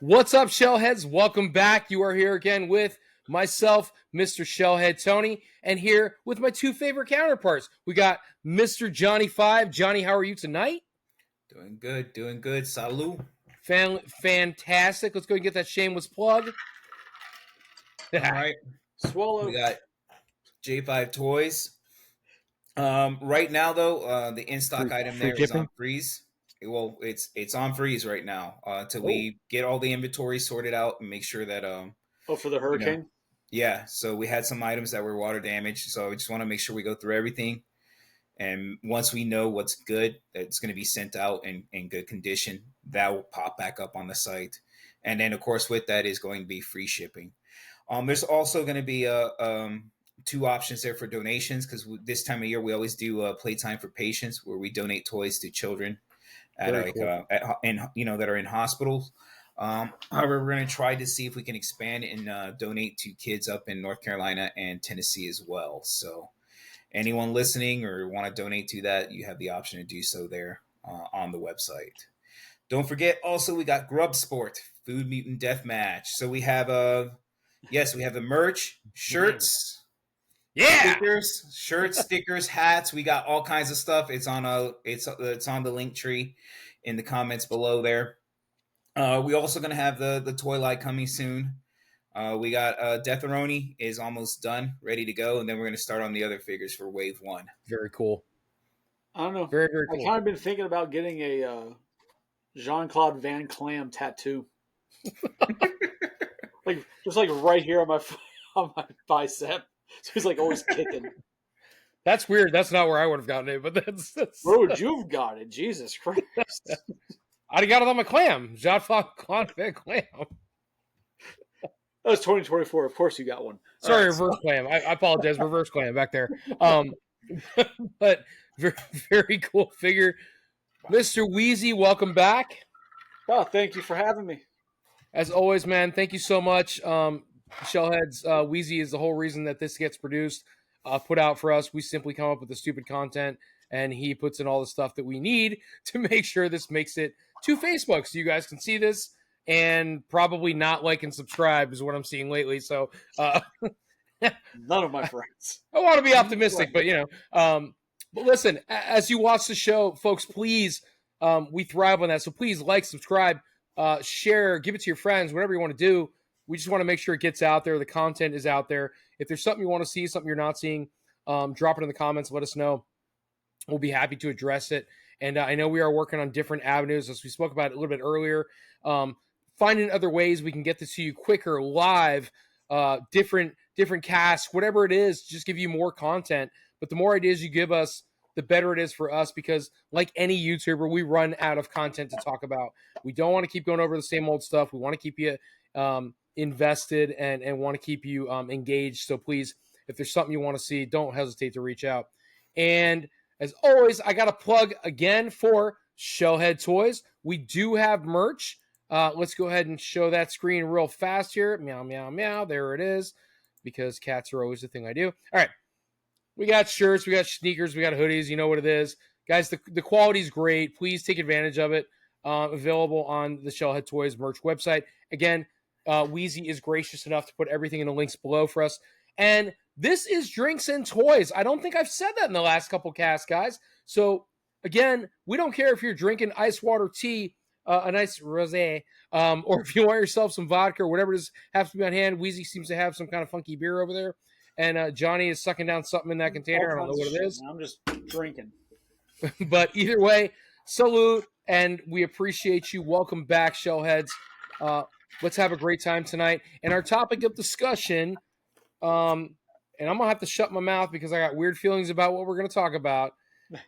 What's up, Shellheads? Welcome back. You are here again with myself, Mr. Shellhead Tony, and here with my two favorite counterparts. We got Mr. Johnny Five. Johnny, how are you tonight? Doing good. Salud. Fantastic. Let's go and get that shameless plug. All right. Swallow. We got J5 Toys. Right now, though, the in-stock item there is on freeze. Well, it's on freeze right now until we get all the inventory sorted out and make sure that for the hurricane? Yeah, so we had some items that were water damaged, so we just want to make sure we go through everything. And once we know what's good, that's going to be sent out in good condition, that will pop back up on the site. And then, of course, with that is going to be free shipping. There's also going to be two options there for donations, because this time of year we always do Playtime for Patients, where we donate toys to children that are in hospitals. However, we're going to try to see if we can expand and donate to kids up in North Carolina and Tennessee as well. So anyone listening or want to donate to that, you have the option to do so there on the website. Don't forget, also, we got Grub Sport, Food Mutant Deathmatch. So we have we have the merch, shirts, stickers, hats. We got all kinds of stuff. It's on the link tree in the comments below there. We also going to have the toy line coming soon. We got Deatheroni is almost done, ready to go, and then we're going to start on the other figures for Wave 1. Very cool. I don't know. Very, very cool. I kind of been thinking about getting a Jean-Claude Van Damme tattoo. just right here on my bicep. So he's always kicking. That's weird. That's not where I would have gotten it, but that's where would you have got it? Jesus Christ. I'd have got it on my clam. Jean-Claude Van Damme. That was 2024. Of course you got one. Sorry, reverse clam. I apologize. Reverse clam back there. But very, very cool figure. Mr. Wheezy, welcome back. Oh, thank you for having me. As always, man, thank you so much. Shellheads, Wheezy is the whole reason that this gets produced, put out for us. We simply come up with the stupid content, and he puts in all the stuff that we need to make sure this makes it to Facebook so you guys can see this. And probably not like and subscribe is what I'm seeing lately. So none of my friends. I want to be optimistic, but but listen, as you watch the show, folks, please, we thrive on that. So please like, subscribe, share, give it to your friends, whatever you want to do. We just want to make sure it gets out there. The content is out there. If there's something you want to see, something you're not seeing, drop it in the comments. Let us know. We'll be happy to address it. And I know we are working on different avenues, as we spoke about it a little bit earlier. Finding other ways we can get this to you quicker, live, different casts, whatever it is, just give you more content. But the more ideas you give us, the better it is for us, because like any YouTuber, we run out of content to talk about. We don't want to keep going over the same old stuff. We want to keep you invested and want to keep you engaged. So please, if there's something you want to see, don't hesitate to reach out. And as always, I got a plug again for Shellhead Toys. We do have merch. Let's go ahead and show that screen real fast here. Meow, meow, meow. There it is, because cats are always the thing I do. All right. We got shirts. We got sneakers. We got hoodies. You know what it is. Guys, the quality is great. Please take advantage of it. Available on the Shellhead Toys merch website. Again, Wheezy is gracious enough to put everything in the links below for us. And this is Drinks and Toys. I don't think I've said that in the last couple casts, guys. So, again, we don't care if you're drinking ice water tea, a nice rosé, or if you want yourself some vodka or whatever it is, has to be on hand. Wheezy seems to have some kind of funky beer over there. And Johnny is sucking down something in that container. I don't know what it is. I'm just drinking. But either way, salute, and we appreciate you. Welcome back, Shellheads. Let's have a great time tonight. And our topic of discussion, and I'm going to have to shut my mouth because I got weird feelings about what we're going to talk about,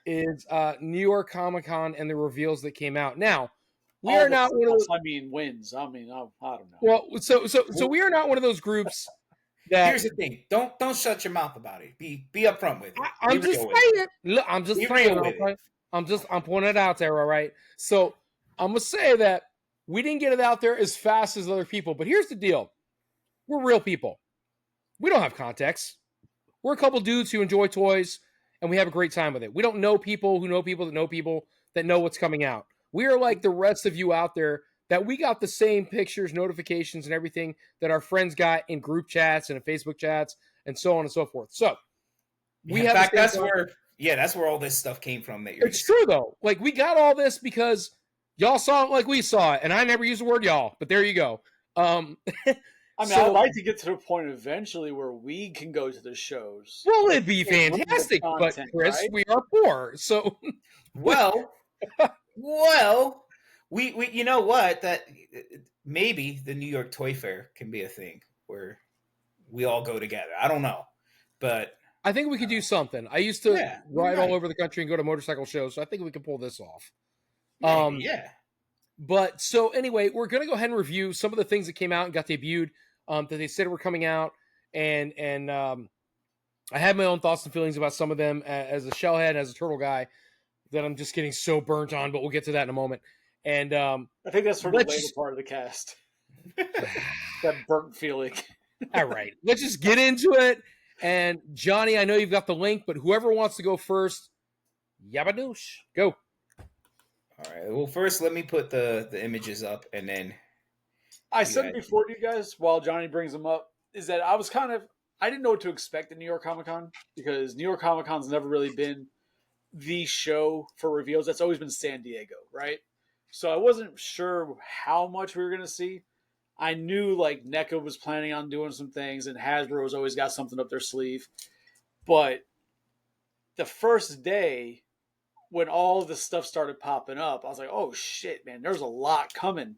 is New York Comic Con and the reveals that came out. Now, we are not one of those. Wins. I don't know. Well, so we are not one of those groups that. Here's the thing: don't shut your mouth about it. Be upfront with it. I'm just saying. Look, I'm just saying. I'm pointing it out there. All right. So I'm gonna say that we didn't get it out there as fast as other people. But here's the deal: we're real people. We don't have context. We're a couple dudes who enjoy toys, and we have a great time with it. We don't know people who know people that know people that know what's coming out. We are like the rest of you out there that we got the same pictures, notifications, and everything that our friends got in group chats and in Facebook chats and so on and so forth. So we in have fact, the same that's where all this stuff came from. That it's true though. Like we got all this because y'all saw it like we saw it, and I never use the word y'all, but there you go. I mean, I'd like to get to the point eventually where we can go to the shows. Well, it'd be fantastic, but Chris, right? We are poor, so well, we you know what, that maybe the New York Toy Fair can be a thing where we all go together. I don't know, but I think we could do something. I used to ride all over the country and go to motorcycle shows, so I think we can pull this off. But so anyway, we're going to go ahead and review some of the things that came out and got debuted that they said were coming out. And I have my own thoughts and feelings about some of them as a shellhead, as a turtle guy, that I'm just getting so burnt on, but we'll get to that in a moment. And I think that's for the later part of the cast. That burnt feeling. All right, let's just get into it. And Johnny, I know you've got the link, but whoever wants to go first, yabadoosh, go. All right. Well, first, let me put the images up, and then I said it before to you guys while Johnny brings them up, is that I didn't know what to expect at New York Comic Con, because New York Comic Con's never really been the show for reveals. That's always been San Diego, right? So I wasn't sure how much we were going to see. I knew like NECA was planning on doing some things, and Hasbro's always got something up their sleeve. But the first day, when all the stuff started popping up, I was like, oh shit, man, there's a lot coming.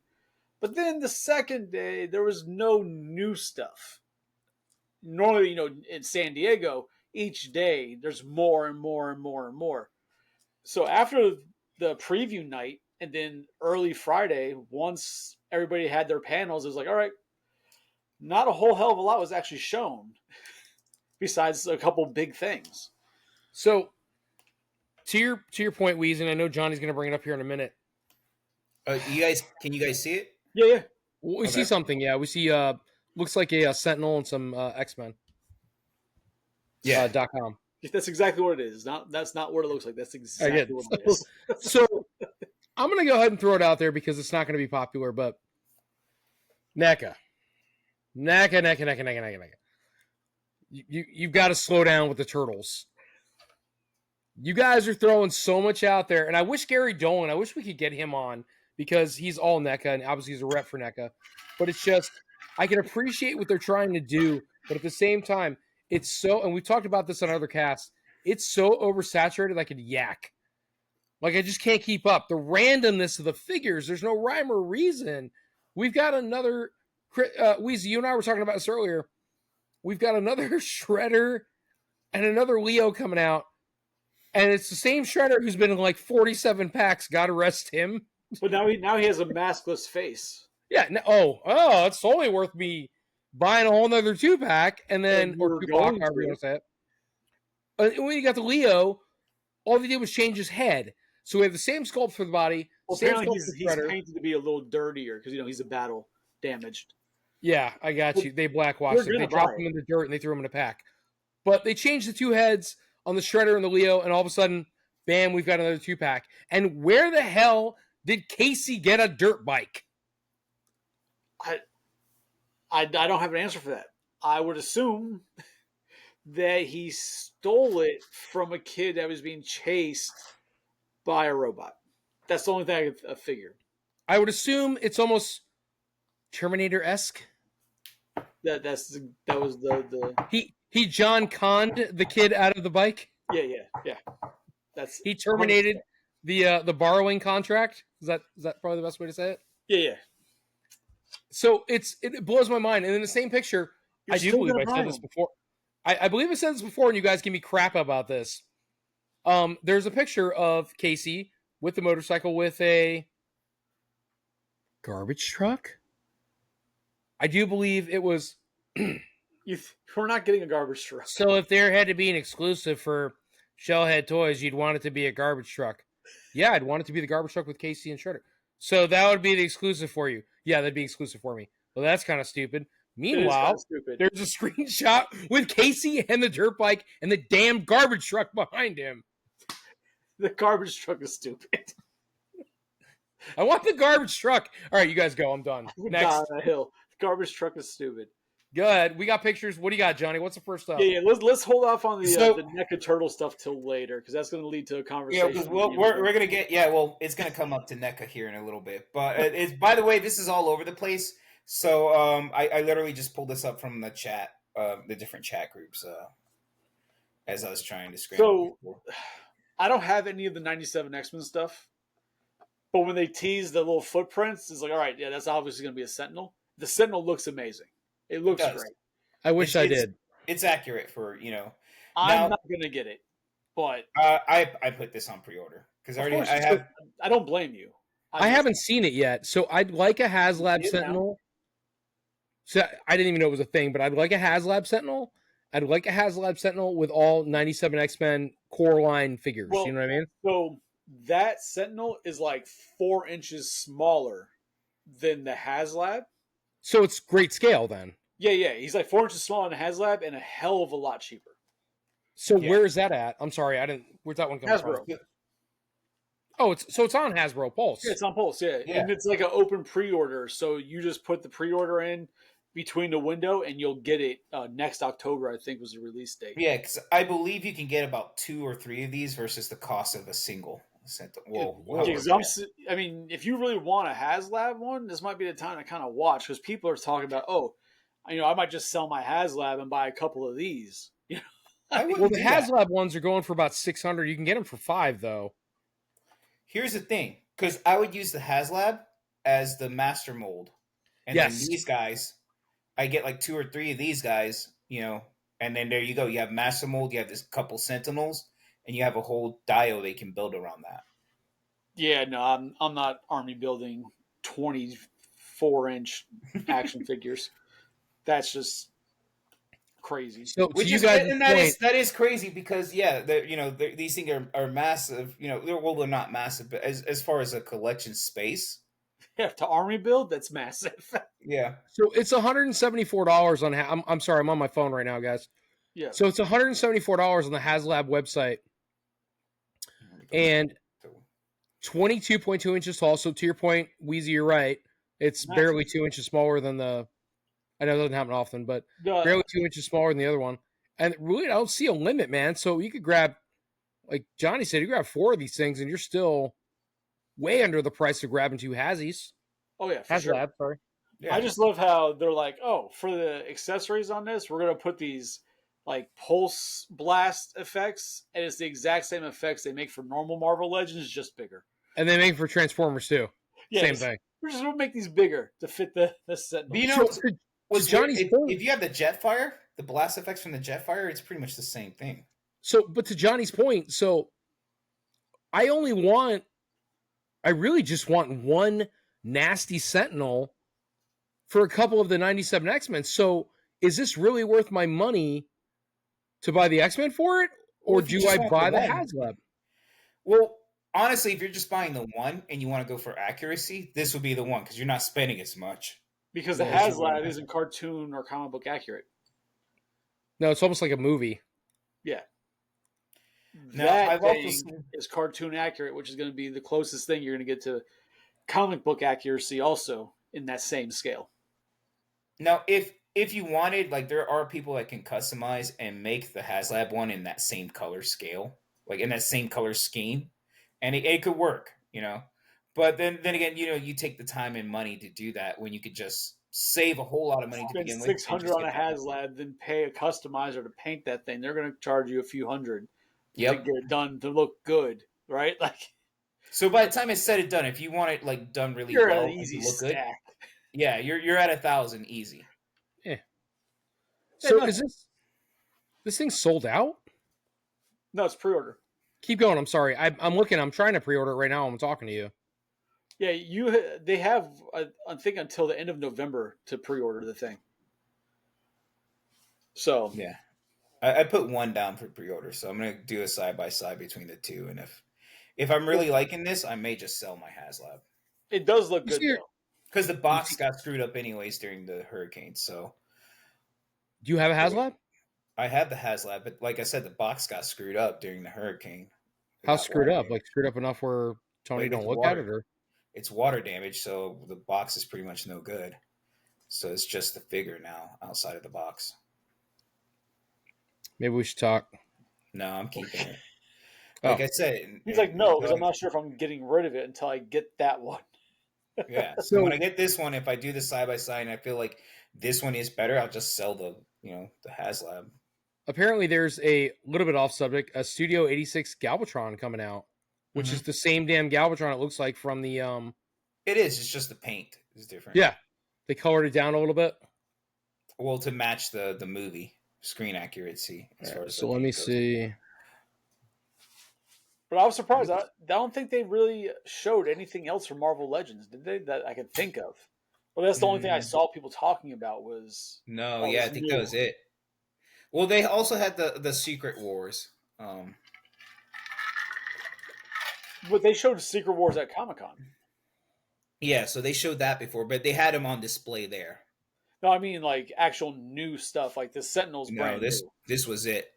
But then the second day, there was no new stuff. Normally, in San Diego, each day, there's more and more and more and more. So after the preview night, and then early Friday, once everybody had their panels, it was like, all right, not a whole hell of a lot was actually shown, besides a couple big things. So, to your point, Weez, and I know Johnny's going to bring it up here in a minute. Can you guys see it? Yeah. We see something. Yeah, we see. Looks like a Sentinel and some X-Men. Yeah. .com. That's exactly what it is. That's not what it looks like. That's exactly what it is. So I'm going to go ahead and throw it out there because it's not going to be popular. But NECA. You've got to slow down with the turtles. You guys are throwing so much out there, and I wish Gary Dolan, I wish we could get him on, because he's all NECA, and obviously he's a rep for NECA. But it's just, I can appreciate what they're trying to do, but at the same time, it's so, and we've talked about this on other casts, it's so oversaturated like a yak. Like, I just can't keep up. The randomness of the figures, there's no rhyme or reason. We've got another, Weezy, you and I were talking about this earlier. We've got another Shredder and another Leo coming out. And it's the same Shredder who's been in like 47 packs. God rest him. But now he has a maskless face. Yeah. It's only worth me buying a whole nother 2-pack and then, or 2-pack, however you want to say it. When you got the Leo, all they did was change his head. So we have the same sculpt for the body. Well, apparently he's painted to be a little dirtier because he's a battle damaged. Yeah, I got you. They blackwashed him. They dropped him in the dirt and they threw him in a pack. But they changed the 2 heads on the Shredder and the Leo, and all of a sudden, bam, we've got another 2-pack. And where the hell did Casey get a dirt bike? I don't have an answer for that. I would assume that he stole it from a kid that was being chased by a robot. That's the only thing I could figure. I would assume it's almost Terminator-esque. That was the He John Conned the kid out of the bike. Yeah. He terminated the borrowing contract. Is that probably the best way to say it? Yeah. So it blows my mind. And in the same picture, I do believe I said this before. I believe I said this before, and you guys give me crap about this. There's a picture of Casey with the motorcycle with a garbage truck. I do believe it was. We're not getting a garbage truck. So if there had to be an exclusive for Shellhead Toys, you'd want it to be a garbage truck. Yeah, I'd want it to be the garbage truck with Casey and Shredder. So that would be the exclusive for you. Yeah, that'd be exclusive for me. Well, that's kind of stupid. Meanwhile, there's a screenshot with Casey and the dirt bike and the damn garbage truck behind him. The garbage truck is stupid. I want the garbage truck. All right, you guys go. I'm done. Next. Down that hill. The garbage truck is stupid. Go ahead. We got pictures. What do you got, Johnny? What's the first stuff? Yeah. Let's hold off on the NECA turtle stuff till later because that's going to lead to a conversation. Yeah, because we're gonna get it's gonna come up to NECA here in a little bit. But it's by the way, this is all over the place. So I literally just pulled this up from the chat, the different chat groups, as I was trying to screen. So I don't have any of the 97 X-Men stuff, but when they tease the little footprints, it's like, all right, yeah, that's obviously going to be a Sentinel. The Sentinel looks amazing. It looks great. I wish I did. It's accurate for I'm not going to get it, but I put this on pre-order because I don't blame you. I haven't seen it yet, so I'd like a HasLab Sentinel. So I didn't even know it was a thing, but I'd like a HasLab Sentinel. I'd like a HasLab Sentinel with all 97 X-Men core line figures. You know what I mean? So that Sentinel is like 4 inches smaller than the HasLab. So it's great scale then. Yeah. He's like 4 inches smaller than the HasLab and a hell of a lot cheaper. So where is that at? I'm sorry, where's that one coming Hasbro. from? Oh, it's on Hasbro Pulse. Yeah, it's on Pulse, yeah. And it's like an open pre-order, so you just put the pre-order in between the window and you'll get it next October, I think was the release date. Yeah, because I believe you can get about 2 or 3 of these versus the cost of a single. I mean, if you really want a HasLab one, this might be the time to kind of watch because people are talking about, I might just sell my HasLab and buy a couple of these. Well, the HasLab ones are going for about 600. You can get them for $5 though. Here's the thing, because I would use the HasLab as the master mold, and then these guys, I get like 2 or 3 of these guys, and then there you go. You have master mold, you have this couple Sentinels, and you have a whole dio they can build around that. Yeah, no, I'm not army building 24-inch action figures. That's just crazy. So that is crazy because these things are massive. They're not massive, but as far as a collection space, to army build, that's massive. Yeah. So it's $174 on. I'm sorry, I'm on my phone right now, guys. Yeah. So it's $174 on the HasLab website, and 22.2 inches tall. So to your point, Wheezy, you're right. It's barely 2 inches smaller than the. I know it doesn't happen often, but barely 2 inches smaller than the other one. And really, I don't see a limit, man. So you could grab, like Johnny said, you grab 4 of these things, and you're still way under the price of grabbing 2 Hazies. Oh, yeah, for sure. Sorry. Yeah. I just love how they're like, for the accessories on this, we're going to put these like pulse blast effects, and it's the exact same effects they make for normal Marvel Legends, just bigger. And they make for Transformers, too. Yeah, same thing. We're just going to make these bigger to fit the Sentinel. But if you have the Jetfire, the blast effects from the Jetfire, it's pretty much the same thing. So, but to Johnny's point, I really just want one nasty Sentinel for a couple of the 97 X-Men. So is this really worth my money to buy the X-Men for it? Or do I buy the HasLab? Well, honestly, if you're just buying the one and you want to go for accuracy, this would be the one because you're not spending as much. Because the HasLab isn't cartoon or comic book accurate. No, it's almost like a movie. Yeah. That is cartoon accurate, which is going to be the closest thing you're going to get to comic book accuracy also in that same scale. Now, if you wanted, like there are people that can customize and make the HasLab one in that same color scale, like in that same color scheme, and it could work, But then again, you take the time and money to do that when you could just save a whole lot of money to begin with. $600 on a HasLab, then pay a customizer to paint that thing. They're going to charge you a few hundred to get it done to look good, right? So by the time it's said and done, if you want it done really well, you're at an easy stack. Good, yeah, you're at 1,000 easy. Yeah. So is this thing sold out? No, it's pre-order. Keep going. I'm sorry. I'm looking. I'm trying to pre-order it right now. I'm talking to you. Yeah, they have, I think, until the end of November to pre-order the thing. So yeah, I put one down for pre-order, so I'm gonna do a side-by-side between the two, and if I'm really liking this, I may just sell my HasLab. It does look good though, because the box got screwed up anyways during the hurricane. So, do you have a HasLab? I have the HasLab, but like I said, the box got screwed up during the hurricane. How screwed up? Like screwed up enough where Tony don't look at it, or? it's water damage, so the box is pretty much no good. So it's just the figure now outside of the box. Maybe we should talk. No, I'm keeping it. Like I said, he's like, no, because I'm not sure if I'm getting rid of it until I get that one. Yeah. So when I get this one, if I do the side by side and I feel like this one is better, I'll just sell the HasLab. Apparently, there's a little bit off subject, a Studio 86 Galvatron coming out, which is the same damn Galvatron it looks like from the. It is. It's just the paint is different. Yeah, they colored it down a little bit. Well, to match the movie screen accuracy. So let me see. But I was surprised. I don't think they really showed anything else from Marvel Legends, did they? That I could think of. Well, that's the only thing I saw people talking about was. No, yeah, I think that was it. Well, they also had the Secret Wars. But they showed Secret Wars at Comic-Con. Yeah, so they showed that before, but they had them on display there. No, I mean like actual new stuff, like the Sentinels. No, this was it.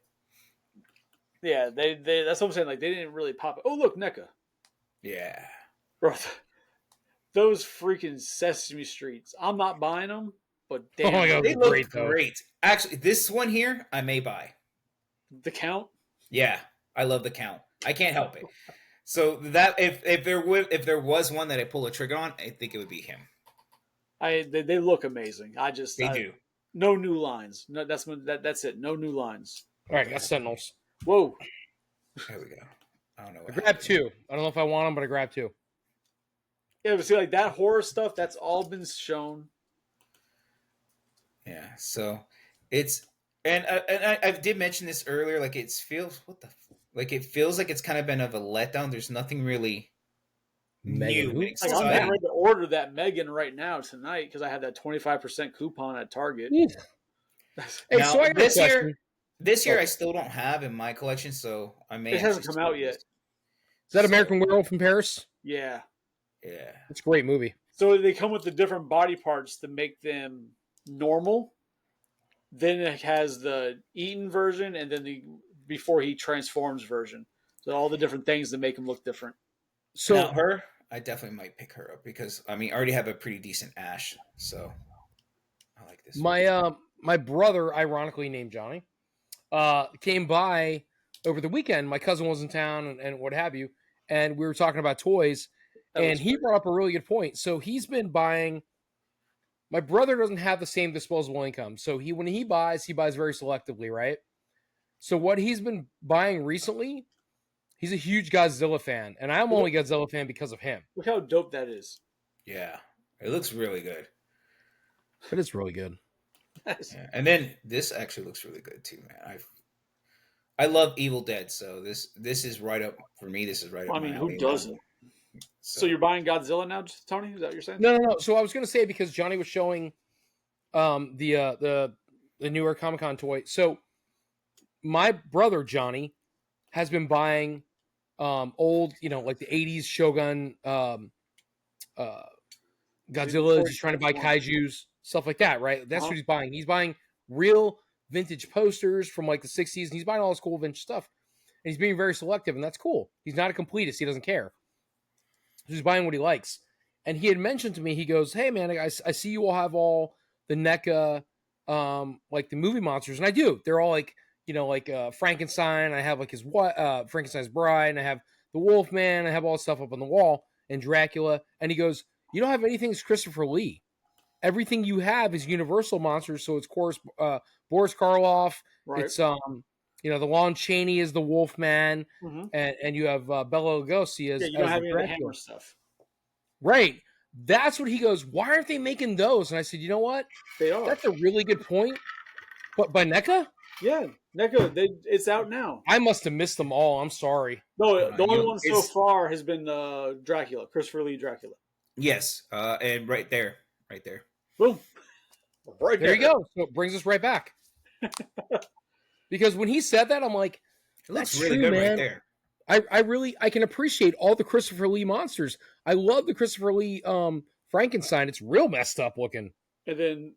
Yeah, they that's what I'm saying. Like they didn't really pop. Oh, look, NECA. Yeah, bro, those freaking Sesame Streets. I'm not buying them, but damn, Oh my God, they look great. Actually, this one here I may buy. The Count. Yeah, I love the Count. I can't help it. So that if there was one that I pull a trigger on, I think it would be him. They look amazing. They do. No new lines. No, that's it. No new lines. All right, got Sentinels. Whoa. There we go. I don't know. I grabbed two. I don't know if I want them, but I grabbed two. Yeah, but see, like that horror stuff, that's all been shown. Yeah, so it's and I did mention this earlier. Like it feels it feels like it's kind of been of a letdown. There's nothing really new. Like I'm getting ready to order that Megan right now tonight because I had that 25% coupon at Target. Hey, now, so this year I still don't have in my collection, so I may. It hasn't come out yet. Is that American Werewolf in Paris? Yeah. Yeah. It's a great movie. So they come with the different body parts to make them normal. Then it has the eaten version and then the before he transforms version. So all the different things that make him look different. So now her, I definitely might pick her up because I already have a pretty decent Ash, so I like this. My brother, ironically named Johnny, came by over the weekend. My cousin was in town and what have you, and we were talking about toys, and he brought up a really good point. So he's been buying. My brother doesn't have the same disposable income, so when he buys very selectively, right? So what he's been buying recently, he's a huge Godzilla fan, and I'm only a Godzilla fan because of him. Look how dope that is. Yeah, it looks really good. It is really good. Yeah. And then this actually looks really good too, man. I love Evil Dead, so this is right up for me. This is right up. I mean, who doesn't? So you're buying Godzilla now, Tony? Is that what you're saying? No. So I was going to say because Johnny was showing the newer Comic-Con toy. So my brother Johnny has been buying old, like the 80s Shogun Godzilla. He's trying to buy kaijus, stuff like that, right? That's what he's buying. He's buying real vintage posters from like the 60s, and he's buying all this cool vintage stuff. And he's being very selective, and that's cool. He's not a completist. He doesn't care. He's buying what he likes. And he had mentioned to me, he goes, hey, man, I see you all have all the NECA, like the movie monsters. And I do. They're all like, Frankenstein. I have like his Frankenstein's Bride, and I have the Wolfman. I have all this stuff up on the wall, and Dracula. And he goes, you don't have anything that's Christopher Lee. Everything you have is Universal monsters. So it's, of course, Boris Karloff. Right. It's, the Lon Chaney is the Wolfman, and you have Bela Lugosi as you don't have the any of the Hammer stuff. Right. That's what he goes, why aren't they making those? And I said, you know what? They are. That's a really good point. But by NECA? Yeah, NECA. It's out now. I must have missed them all. I'm sorry. No, the only one so far has been Dracula, Christopher Lee Dracula. Yes, and right there. Boom. Right there you go. So it brings us right back. Because when he said that, I'm like, that's really good, man. Right there. I can appreciate all the Christopher Lee monsters. I love the Christopher Lee Frankenstein. It's real messed up looking. And then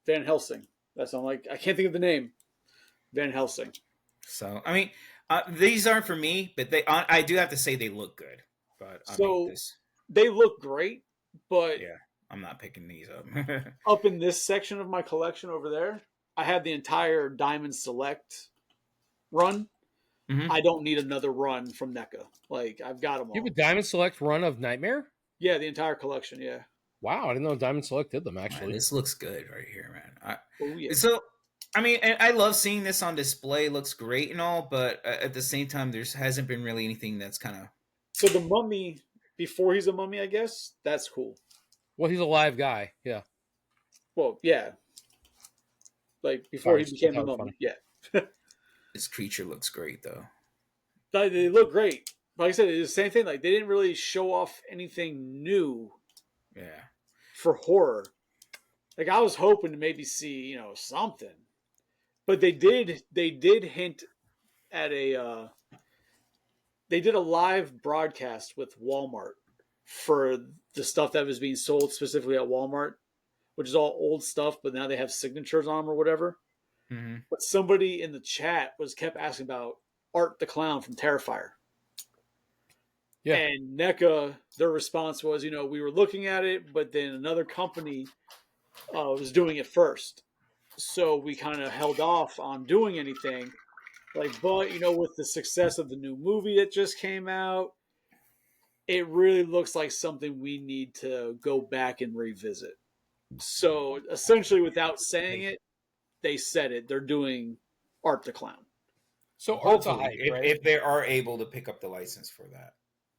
Van Helsing. I'm like, I can't think of the name. Van Helsing. So these aren't for me, but I do have to say they look good. But so They look great, but Yeah, I'm not picking these up. up in this section of my collection over there, I have the entire Diamond Select run. Hmm. I don't need another run from NECA. Like, I've got them You have all. a Diamond Select run of Nightmare? Yeah, the entire collection. Yeah. Wow, I didn't know Diamond Select did them Man, actually. this looks good right here, man. Oh yeah. So, I mean, and I love seeing this on display. It looks great and all, but at the same time, there's hasn't been really anything that's kind of. So the Mummy, before he's a mummy, I guess that's cool. Well, he's a live guy. Yeah. Well, yeah, like before Sorry, he I became thought the it was mummy. funny. Yeah, This creature looks great though. they look great. Like I said, it's the same thing. Like they didn't really show off anything new Yeah. for horror. Like I was hoping to maybe see something, but they did. They did hint at a. They did a live broadcast with Walmart for the stuff that was being sold specifically at Walmart, which is all old stuff, but now they have signatures on them or whatever. Hmm. But somebody in the chat was kept asking about Art the Clown from Terrifier. Yeah. And NECA, their response was, we were looking at it, but then another company was doing it first. So we kind of held off on doing anything. But, with the success of the new movie that just came out, it really looks like something we need to go back and revisit. So essentially, without saying it, they said it. They're doing Art the Clown. So Art's a Hopefully, hype, right? if they are able to pick up the license for that,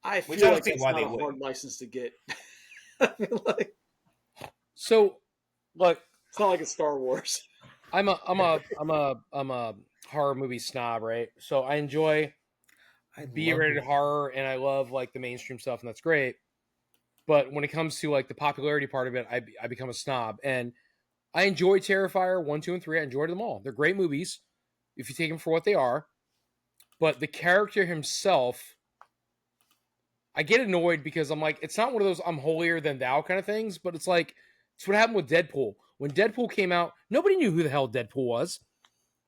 I which feel I don't like see that's why not they a hard wouldn't. license to get. I feel like So, look, it's not like it's Star Wars. I'm a horror movie snob, right? So I enjoy I love B-rated it. horror, and I love like the mainstream stuff, and that's great. But when it comes to like the popularity part of it, I become a snob, and I enjoy Terrifier 1, 2, and 3. I enjoyed them all. They're great movies if you take them for what they are. But the character himself, I get annoyed because I'm like, it's not one of those I'm holier than thou kind of things, but it's like, it's what happened with Deadpool. When Deadpool came out, nobody knew who the hell Deadpool was.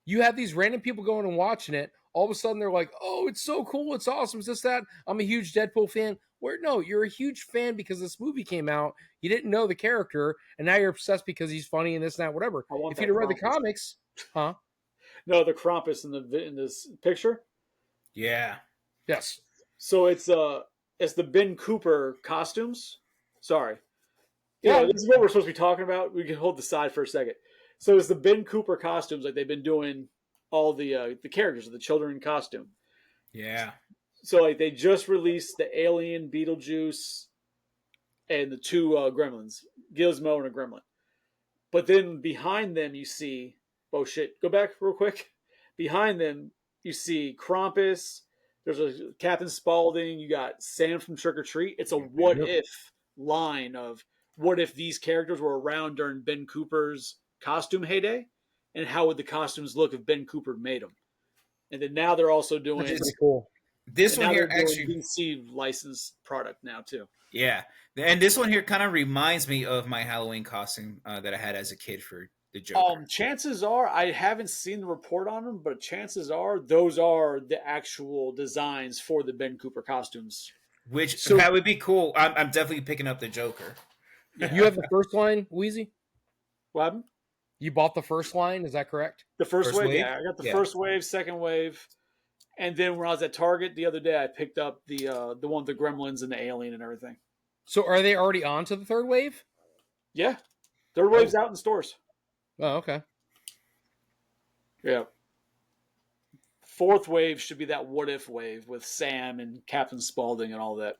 You have these random people going and watching it. All of a sudden, they're like, oh, it's so cool. It's awesome. It's this, that. I'm a huge Deadpool fan. Where, no, you're a huge fan because this movie came out. You didn't know the character, and now you're obsessed because he's funny and this and that, whatever. I want If you'd that have read the Krampus. comics, huh? No, the Krampus in this picture. Yeah. Yes. So it's the Ben Cooper costumes. Sorry. Yeah. This is what we're supposed to be talking about. We can hold the side for a second. So it's the Ben Cooper costumes, like they've been doing all the characters of the children in costume. Yeah. So like they just released the Alien, Beetlejuice, and the two Gremlins, Gizmo and a Gremlin. But then behind them you see, oh shit, go back real quick. Behind them you see Krampus. There's a Captain Spaulding. You got Sam from Trick or Treat. It's a what Yep. if line of what if these characters were around during Ben Cooper's costume heyday, and how would the costumes look if Ben Cooper made them? And then now they're also doing. That's pretty cool. This And one now here they're doing actually, DC licensed product now too. yeah, and this one here kind of reminds me of my Halloween costume that I had as a kid for the Joker. Chances are, I haven't seen the report on them, but chances are those are the actual designs for the Ben Cooper costumes. Which So- that would be cool. I'm definitely picking up the Joker. You have the first line, Wheezy? What happened? You bought the first line, is that correct? The first First wave, wave? yeah. I got the Yeah. first wave, second wave, and then when I was at Target the other day, I picked up the one with the Gremlins and the Alien and everything. So are they already on to the third wave? Yeah, third wave's out in stores. Oh, okay. Yeah. Fourth wave should be that what if wave with Sam and Captain Spaulding and all that.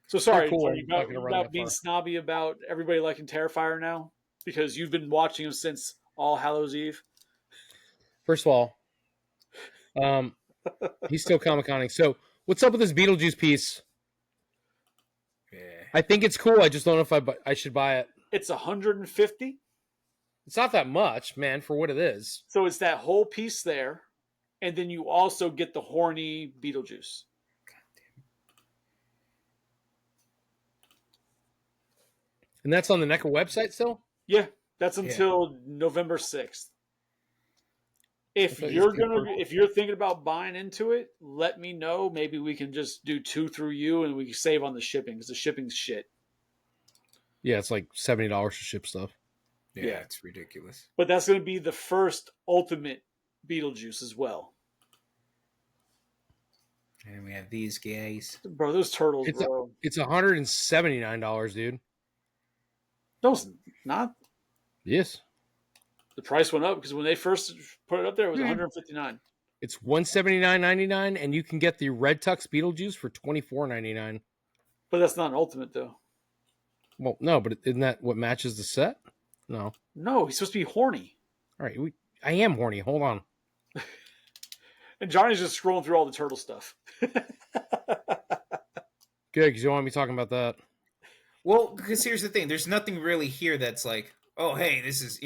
So sorry, They're cool. are you I'm not gonna run about that being far. snobby about everybody liking Terrifier now because you've been watching him since All Hallows Eve. First of all, he's still Comic-Coning. So what's up with this Beetlejuice piece? Yeah. I think it's cool. I just don't know if I should buy it. It's 150, It's not that much, man, for what it is. so it's that whole piece there, and then you also get the horny Beetlejuice. And that's on the NECA website still? Yeah, that's until November 6th. If you're thinking about buying into it, let me know. Maybe we can just do 2 through you, and we can save on the shipping because the shipping's shit. Yeah, it's like $70 to ship stuff. Yeah, it's ridiculous. But that's going to be the first Ultimate Beetlejuice as well. And we have these guys. Bro, those turtles, bro. It's $179, dude. No, it's not. Yes. The price went up because when they first put it up there, it was $159. It's $179.99, and you can get the Red Tux Beetlejuice for $24.99. But that's not an Ultimate, though. Well, no, but isn't that what matches the set? No. No, he's supposed to be horny. All right, I am horny. Hold on. And Johnny's just scrolling through all the turtle stuff. Good, because you don't want me talking about that. Well, because here's the thing. There's nothing really here that's like, oh, hey, this is,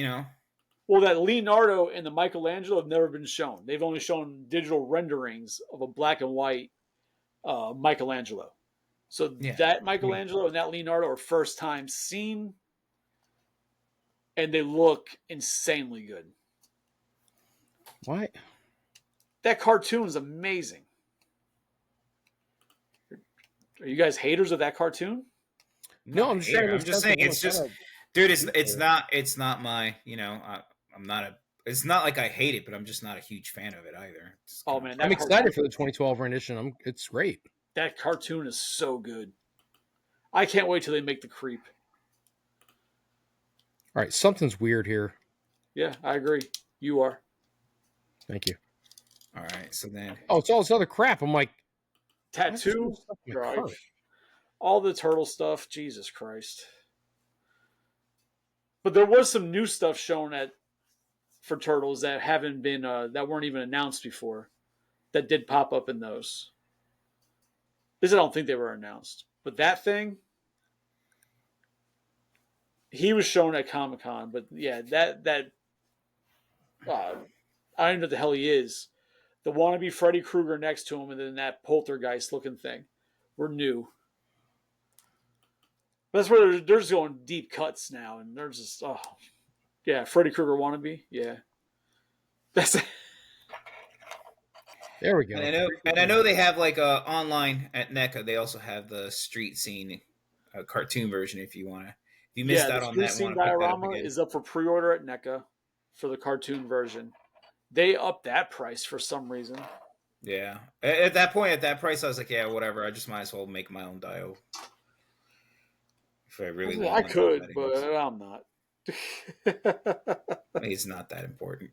Well, that Leonardo and the Michelangelo have never been shown. They've only shown digital renderings of a black and white Michelangelo. So that Michelangelo and that Leonardo are first time seen, and they look insanely good. What? That cartoon is amazing. Are you guys haters of that cartoon? No, I'm just saying. It's just, dude. It's not my. I'm not a. It's not like I hate it, but I'm just not a huge fan of it either. Man, I'm excited for the 2012 rendition. It's great. That cartoon is so good. I can't wait till they make the Creep. All right, something's weird here. Yeah, I agree. You are. Thank you. All right, so then. Oh, it's all this other crap. I'm like, tattoo, right? All the turtle stuff. Jesus Christ! But there was some new stuff shown for turtles that haven't been that weren't even announced before. That did pop up in those. This I don't think they were announced, but that thing. He was shown at Comic-Con, but yeah, that I don't know what the hell he is. The wannabe Freddy Krueger next to him, and then that poltergeist looking thing were new. But that's where they're just going deep cuts now, and they're just Freddy Krueger wannabe, yeah. That's it. There we go. And I know they have like online at NECA. They also have the street scene cartoon version if you want to. If you missed out on that, the street scene diorama is up for pre-order at NECA for the cartoon version. They upped that price for some reason. Yeah. At that point, at that price, I was like, yeah, whatever. I just might as well make my own dio. If I really want. I could, but I'm not. It's not that important.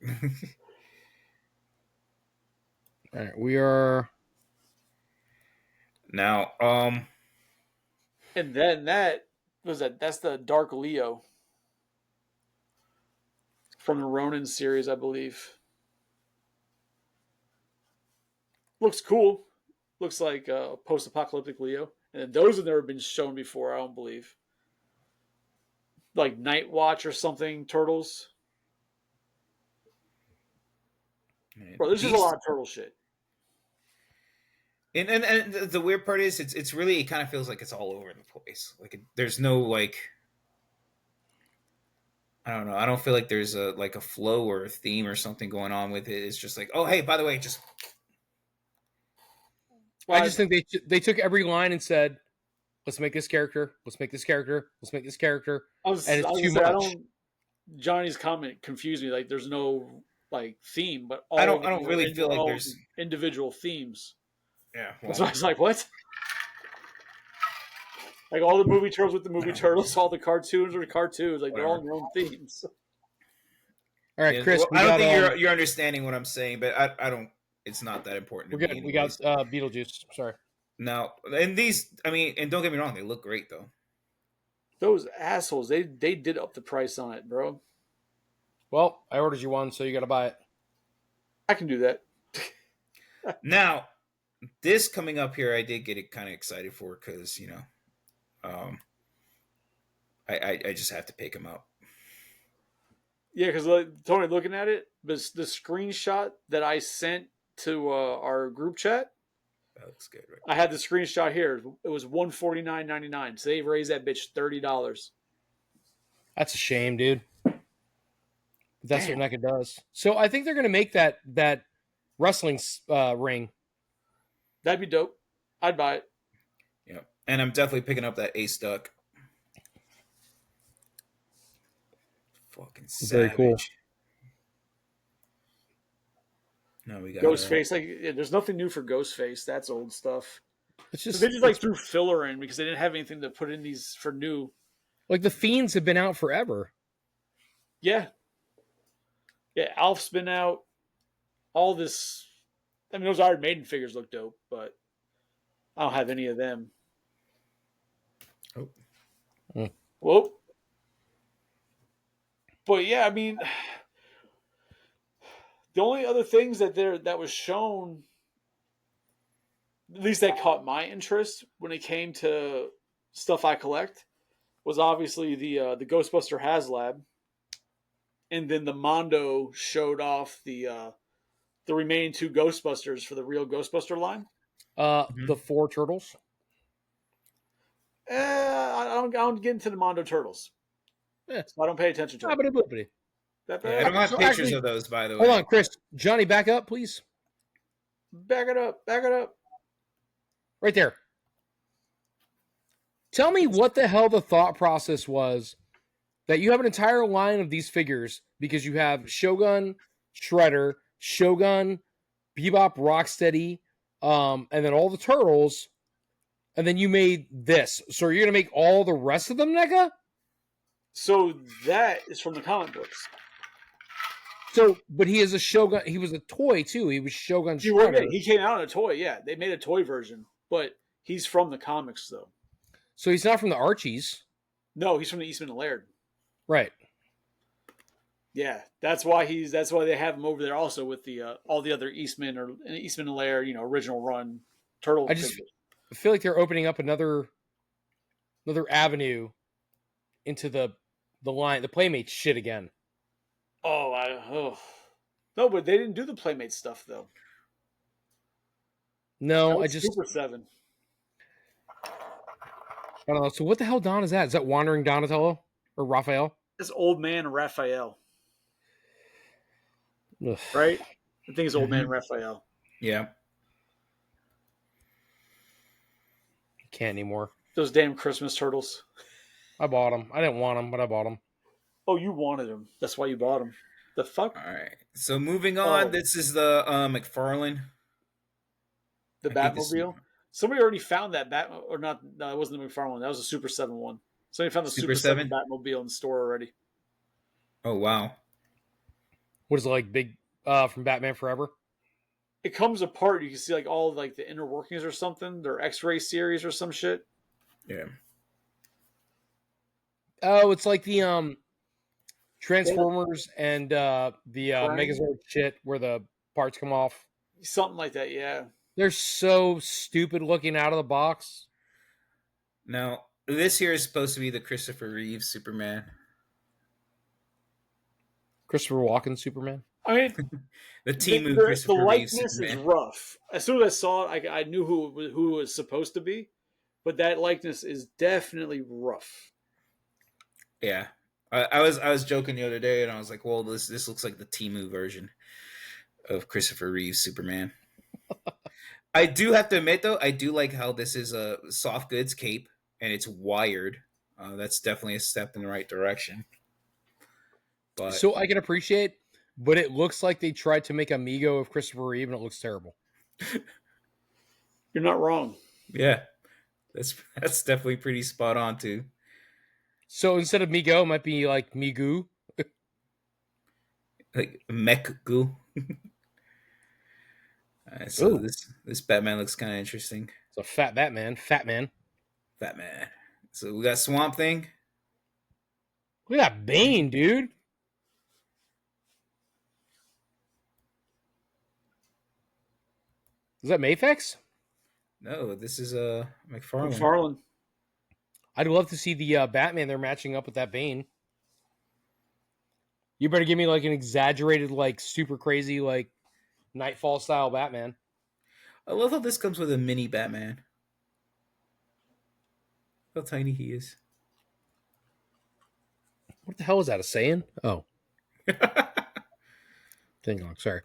All right, we are now. And then that's the Dark Leo from the Ronin series, I believe. Looks cool. Looks like a post-apocalyptic Leo. And those have never been shown before, I don't believe. Like Night Watch or something, turtles. Bro, there's just a lot of turtle shit. And the weird part is it's really, it kind of feels like it's all over the place. Like there's no like, I don't know. I don't feel like there's a flow or a theme or something going on with it. It's just like, oh hey, by the way, just. Well, I just think they took every line and said, "Let's make this character. Let's make this character. Let's make this character." And it's too much. Johnny's comment confused me. Like, there's no like theme, but I don't really feel like there's individual themes. Yeah, well, so I was like, what? Like all the movie turtles with the movie turtles, all the cartoons with the cartoons, like they're all their own themes. All right, Chris. Well, I don't think you're understanding what I'm saying, but I don't. It's not that important. We're good. We got Beetlejuice. Sorry. No, and these, I mean, and don't get me wrong, they look great though. Those assholes, they did up the price on it, bro. Well, I ordered you one, so you got to buy it. I can do that. Now, this coming up here, I did get it kind of excited for because I just have to pick him up. Yeah, because Tony, looking at it, the screenshot that I sent to our group chat. That looks good, right? I had the screenshot here. It was $149.99. So they raised that bitch $30. That's a shame, dude. That's what NECA does. So I think they're going to make that wrestling ring. That'd be dope. I'd buy it. Yeah, and I'm definitely picking up that Ace Duck. Fucking savage. Very cool. No, we got Ghostface. There's nothing new for Ghostface. That's old stuff. It's just they just threw filler in because they didn't have anything to put in these for new. Like the Fiends have been out forever. Yeah. Yeah, Alf's been out. All this. I mean, those Iron Maiden figures look dope, but I don't have any of them. Oh. Whoa. But yeah, I mean, the only other things that was shown, at least that caught my interest when it came to stuff I collect, was obviously the Ghostbuster HasLab, and then the Mondo showed off the remaining 2 Ghostbusters for the real Ghostbuster line. The 4 turtles. I don't get into the Mondo turtles. Yeah. So I don't pay attention to them. I don't have pictures of those, by the way. Hold on, Chris. Johnny, back up, please. Back it up. Back it up. Right there. Tell me what the hell the thought process was that you have an entire line of these figures because you have Shogun, Shredder, Shogun, Bebop, Rocksteady, and then all the turtles, and then you made this. So you're going to make all the rest of them, NECA? So that is from the comic books. So, but he is a Shogun. He was a toy too. He was Shogun Shredder. He came out in a toy. Yeah, they made a toy version, but he's from the comics though. So he's not from the Archies. No, he's from the Eastman and Laird. Right. Yeah, that's why they have him over there also with the all the other Eastman and Laird, original run turtle. I just feel like they're opening up another avenue into the line, the Playmates shit again. No, but they didn't do the Playmates stuff though. No, Super 7. I don't know. So what the hell Don is that? Is that Wandering Donatello or Raphael? It's Old Man Raphael. Ugh. Right? I think it's Old Man Raphael. Yeah. Can't anymore. Those damn Christmas turtles. I bought them. I didn't want them, but I bought them. Oh, you wanted them. That's why you bought them. The fuck? All right. So moving on, this is the McFarlane. The Batmobile? Somebody already found that Batmobile, or not, no, it wasn't the McFarlane. That was a Super 7 one. Somebody found the Super 7 Batmobile in the store already. Oh, wow. What is it, like big from Batman Forever? It comes apart. You can see like all like the inner workings or something. Their X-ray series or some shit. Yeah. Oh, it's like the Transformers and the Megazord shit where the parts come off. Something like that, yeah. They're so stupid looking out of the box. Now, this here is supposed to be the Christopher Reeve Superman. Christopher Walken Superman? I mean, the Christopher the Reeve likeness Superman. is rough. As soon as I saw it, I knew who it was supposed to be, but that likeness is definitely rough. Yeah, I was joking the other day, and I was like, "Well, this looks like the Temu version of Christopher Reeve Superman." I do have to admit, though, I do like how this is a soft goods cape and it's wired. That's definitely a step in the right direction. But so I can appreciate, but it looks like they tried to make a Mego of Christopher Reeve, and it looks terrible. You're not wrong. Yeah, that's definitely pretty spot on too. So instead of Mego, it might be like Migu, like Mech Goo. So ooh, this Batman looks kind of interesting. It's a fat Batman. So we got Swamp Thing. Look at that Bane, dude. Is that Mafex? No, this is McFarlane. McFarlane. I'd love to see the Batman they're matching up with that Bane. You better give me like an exaggerated, like super crazy, like Nightfall style Batman. I love how this comes with a mini Batman. How tiny he is. What the hell is that, a Saiyan? Oh. thing on. Sorry.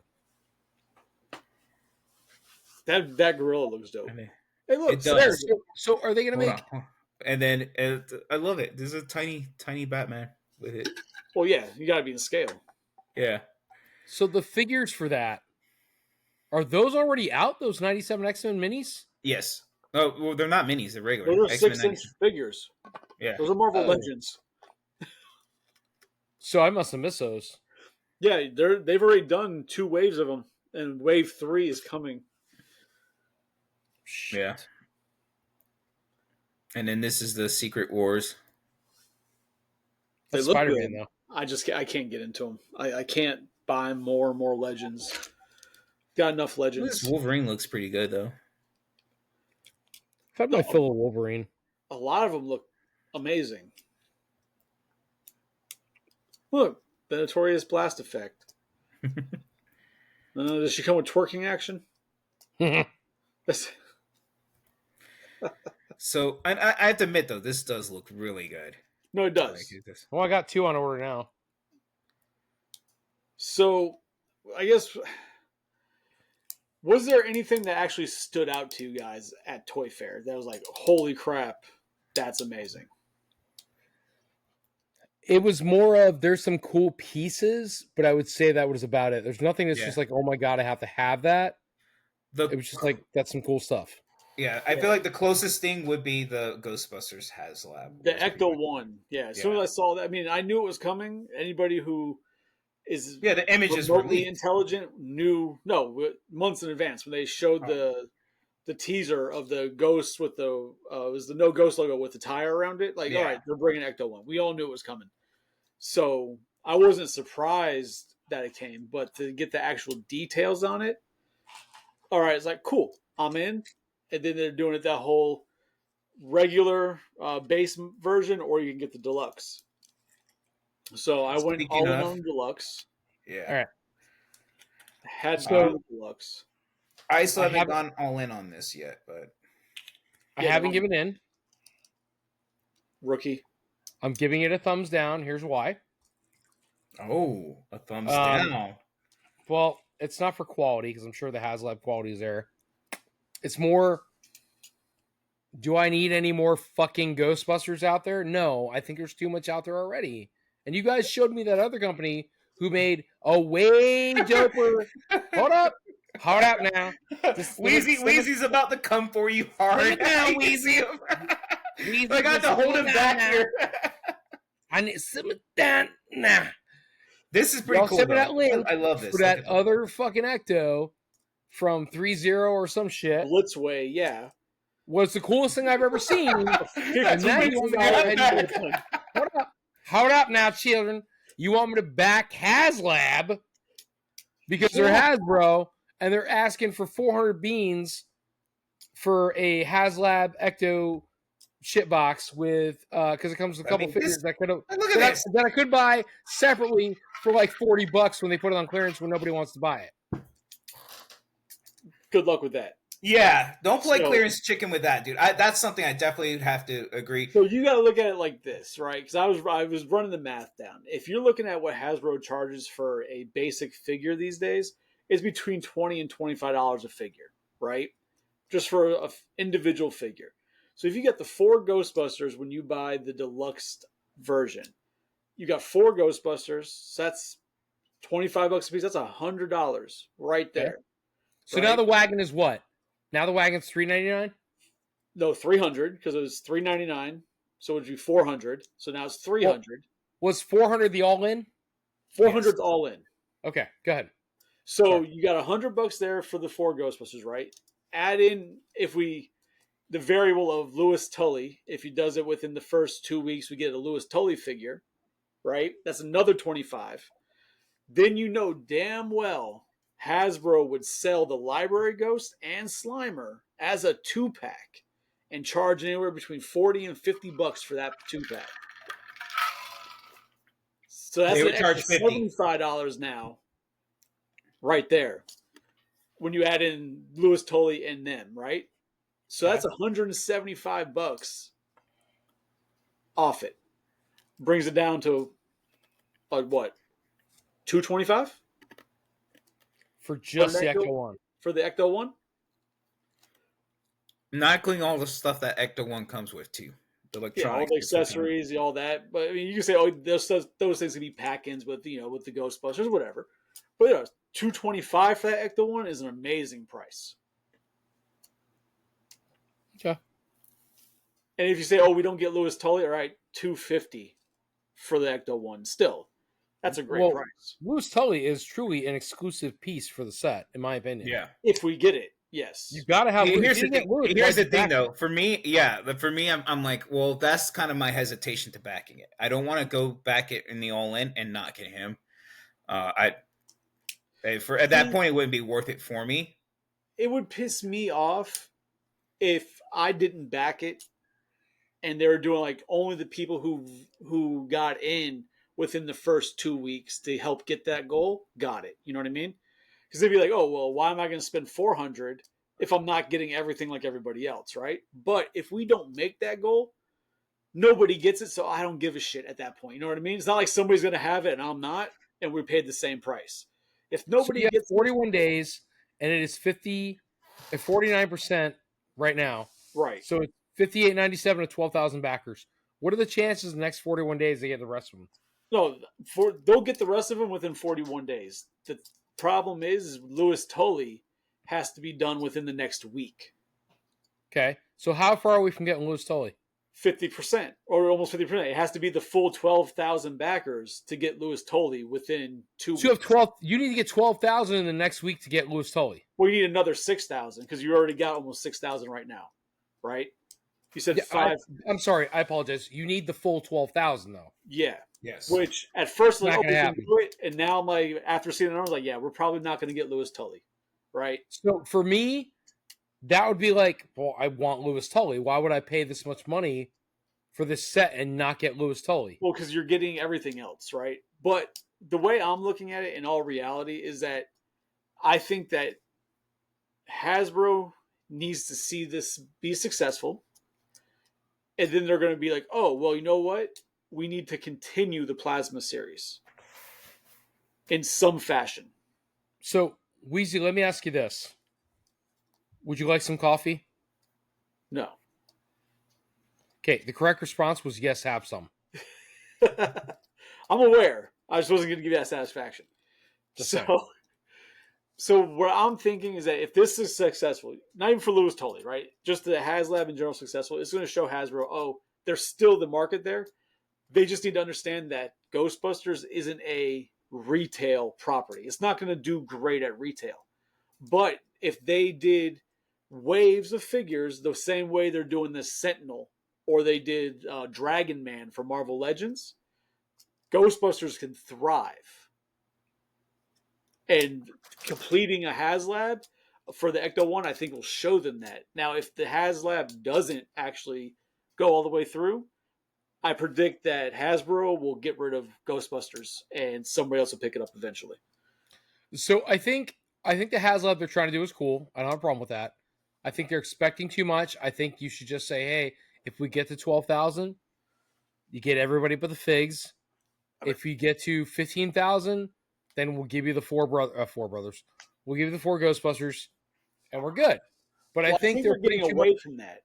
That gorilla looks dope. I mean, It looks. it does. So are they going to Hold make? on. And then I love it. There's a tiny Batman with it. Well, yeah, you got to be in scale. Yeah. So the figures for that are those already out? Those 97 X-Men minis? Yes. Oh, well, they're not minis. They're regular. Those are X-Men 6-inch figures. Yeah. Those are Marvel Oh. Legends. So I must have missed those. Yeah, they've already done 2 waves of them, and wave 3 is coming. Shit. Yeah. And then this is the Secret Wars. They That's look Spider-Man good. though. I can't get into them. I can't buy more and more Legends. Got enough Legends. This Wolverine looks pretty good though. I've had my fill of Wolverine. A lot of them look amazing. Look, the Notorious Blast Effect. Does she come with twerking action? So I have to admit though, this does look really good. No, it does. Well, I got 2 on order now. So, I guess, was there anything that actually stood out to you guys at Toy Fair that was like, holy crap, that's amazing? It was more of there's some cool pieces, but I would say that was about it. There's nothing that's just like, oh my god, I have to have that. It was just like, that's some cool stuff. Yeah, I feel like the closest thing would be the Ghostbusters HasLab. The Ecto one. Yeah, as soon as I saw that, I mean, I knew it was coming. Anybody who is the images remotely intelligent knew, months in advance when they showed the teaser of the ghost with the it was the No Ghost logo with the tire around it. Like, all right, they're bringing Ecto one. We all knew it was coming. So I wasn't surprised that it came, but to get the actual details on it, all right, it's like, cool, I'm in. And then they're doing it that whole regular base version, or you can get the deluxe. So I went all in on deluxe. Yeah. All right. Had to go deluxe. I still haven't gone all in on this yet, but I haven't given in. Rookie. I'm giving it a thumbs down. Here's why. Oh, a thumbs down. Well, it's not for quality because I'm sure the HasLab quality is there. It's more, do I need any more fucking Ghostbusters out there? No, I think there's too much out there already. And you guys showed me that other company who made a way doper. Hold up now. Wheezy's about to come for you hard now, Wheezy. I got to hold him back here. I need to simmer down now. This is pretty cool. I love this. For that other fucking Ecto from 3-0 or some shit. Blitzway, yeah. Was the coolest thing I've ever seen. And now you want me to hold up now, children. You want me to back HasLab because they're Hasbro and they're asking for 400 beans for a HasLab Ecto shitbox with because it comes with a couple figures that I could buy separately for like $40 when they put it on clearance when nobody wants to buy it. Good luck with that. Yeah, don't play clearance chicken with that, dude. That's something I definitely would have to agree. So you got to look at it like this, right? Because I was running the math down. If you're looking at what Hasbro charges for a basic figure these days, it's between $20 and $25 a figure, right? Just for an individual figure. So if you get the 4 Ghostbusters when you buy the deluxe version, you got 4 Ghostbusters. So that's $25 a piece. That's $100 right there. Okay. So now the wagon is what? Now the wagon's $399? No, $300 because it was $399. So it would be $400. So now it's $300. Well, was $400 the all in? $400's all in. Okay, go ahead. So you got $100 there for the 4 Ghostbusters, right? Add in the variable of Louis Tully. If he does it within the first 2 weeks, we get a Louis Tully figure, right? That's another $25. Then you know damn well Hasbro would sell the Library Ghost and Slimer as a 2-pack and charge anywhere between $40 and $50 for that 2-pack. So that's an extra $75 now, right there. When you add in Louis Tully and them, right? So that's $175 off it. Brings it down to what? $225? for just the Ecto Ecto 1. For the Ecto 1? Not including all the stuff that Ecto 1 comes with, too. The Yeah, all electronics. the accessories, all that. But I mean, you can say, oh, those things can be pack-ins with with the Ghostbusters, whatever. But yeah, $225 for that Ecto 1 is an amazing price. Okay. And if you say, oh, we don't get Louis Tully, all right, $250 for the Ecto 1. Still, that's a great price. Louis Tully is truly an exclusive piece for the set, in my opinion. Yeah. If we get it, yes. You got to have. Here's the thing, though. For me, I'm like, well, that's kind of my hesitation to backing it. I don't want to go back it in the all-in and not get him. At that point, it wouldn't be worth it for me. It would piss me off if I didn't back it, and they were doing like only the people who got in within the first 2 weeks to help get that goal got it. You know what I mean? Because they'd be like, oh, well, why am I going to spend $400 if I'm not getting everything like everybody else, right? But if we don't make that goal, nobody gets it, so I don't give a shit at that point. You know what I mean? It's not like somebody's going to have it and I'm not, and we paid the same price. If nobody gets 41 days, and it is 49% right now. Right. So it's 58.97 to 12,000 backers. What are the chances the next 41 days they get the rest of them? No, they'll get the rest of them within 41 days. The problem is Louis Tully has to be done within the next week. Okay. So how far are we from getting Louis Tully? 50%, or almost 50%. It has to be the full 12,000 backers to get Louis Tully within 2 weeks. So you have 12. You need to get 12,000 in the next week to get Louis Tully. Well, you need another 6,000 because you already got almost 6,000 right now, right? You said 5. I'm sorry. I apologize. You need the full 12,000 though. Yeah. Yes. Which at first, like, Not oh, gonna we can happen. do it, and now I'm like, after seeing the numbers, like, yeah, we're probably not going to get Louis Tully, right? So for me, that would be like, well, I want Louis Tully. Why would I pay this much money for this set and not get Louis Tully? Well, because you're getting everything else, right? But the way I'm looking at it in all reality is that I think that Hasbro needs to see this be successful. And then they're going to be like, oh, well, you know what? We need to continue the Plasma series in some fashion. So, Weezy, let me ask you this. Would you like some coffee? No. Okay, the correct response was yes, have some. I'm aware. I just wasn't going to give you that satisfaction. So what I'm thinking is that if this is successful, not even for Louis Tully, right? Just the HasLab in general successful, it's going to show Hasbro, oh, there's still the market there. They just need to understand that Ghostbusters isn't a retail property. It's not going to do great at retail. But if they did waves of figures the same way they're doing the Sentinel, or they did Dragon Man for Marvel Legends, Ghostbusters can thrive. And completing a HasLab for the Ecto 1, I think will show them that. Now, if the HasLab doesn't actually go all the way through, I predict that Hasbro will get rid of Ghostbusters and somebody else will pick it up eventually. So I think the HasLab they're trying to do is cool. I don't have a problem with that. I think they're expecting too much. I think you should just say, hey, if we get to 12,000, you get everybody but the figs. Okay. If you get to 15,000, then we'll give you the four brothers. We'll give you the 4 Ghostbusters, and we're good. But I think they're getting away from that.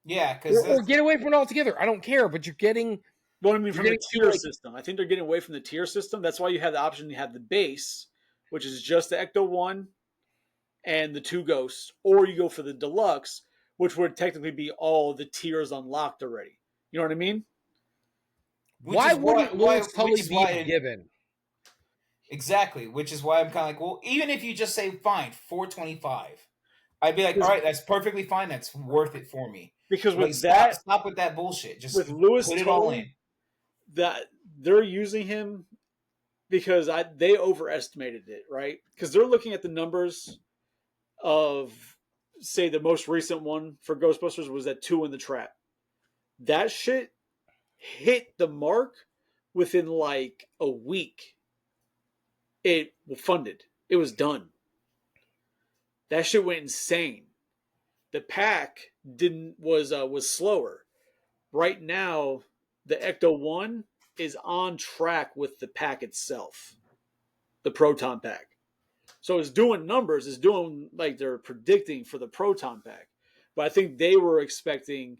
Yeah, because or get away from it altogether. I don't care, but you're getting. Well, I mean, from the tier system. I think they're getting away from the tier system. That's why you have the option to have the base, which is just the Ecto 1 and the 2 Ghosts, or you go for the deluxe, which would technically be all the tiers unlocked already. You know what I mean? Why wouldn't Louis Tully be given? Exactly, which is why I'm kind of like, well, even if you just say, fine, $425, I'd be like, all right, that's perfectly fine. That's worth it for me. Because with like, stop with that bullshit. Just with Louis put it Tully, all in. That they're using him because they overestimated it, right? Because they're looking at the numbers of, say, the most recent one for Ghostbusters was that 2 in the Trap. That shit hit the mark within like a week. It was funded. It was done. That shit went insane. The pack was slower. Right now, the Ecto 1 is on track with the pack itself, the Proton pack. So it's doing numbers. It's doing like they're predicting for the Proton Pack. But I think they were expecting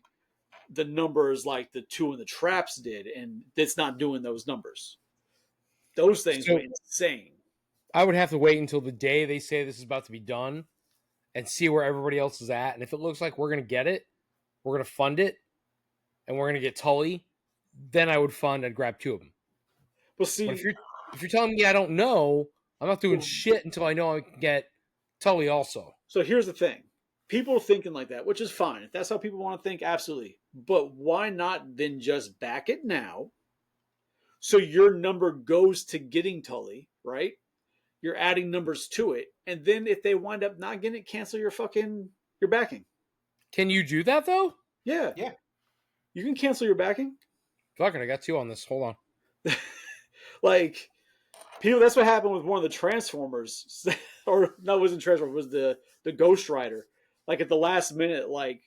the numbers like the 2 and the Traps did, and it's not doing those numbers. Those things were insane. I would have to wait until the day they say this is about to be done and see where everybody else is at. And if it looks like we're going to get it, we're going to fund it, and we're going to get Tully, then I would fund and grab 2 of them. Well, see, but if you're telling me I don't know, I'm not doing shit until I know I can get Tully also. So here's the thing. People are thinking like that, which is fine. If that's how people want to think, absolutely. But why not then just back it now so your number goes to getting Tully, right? You're adding numbers to it. And then if they wind up not getting it, cancel your backing. Can you do that, though? Yeah. You can cancel your backing. Fuck it, I got 2 on this. Hold on. Like, people, that's what happened with one of the Transformers. Or, no, it wasn't Transformers. It was the Ghost Rider. Like, at the last minute, like,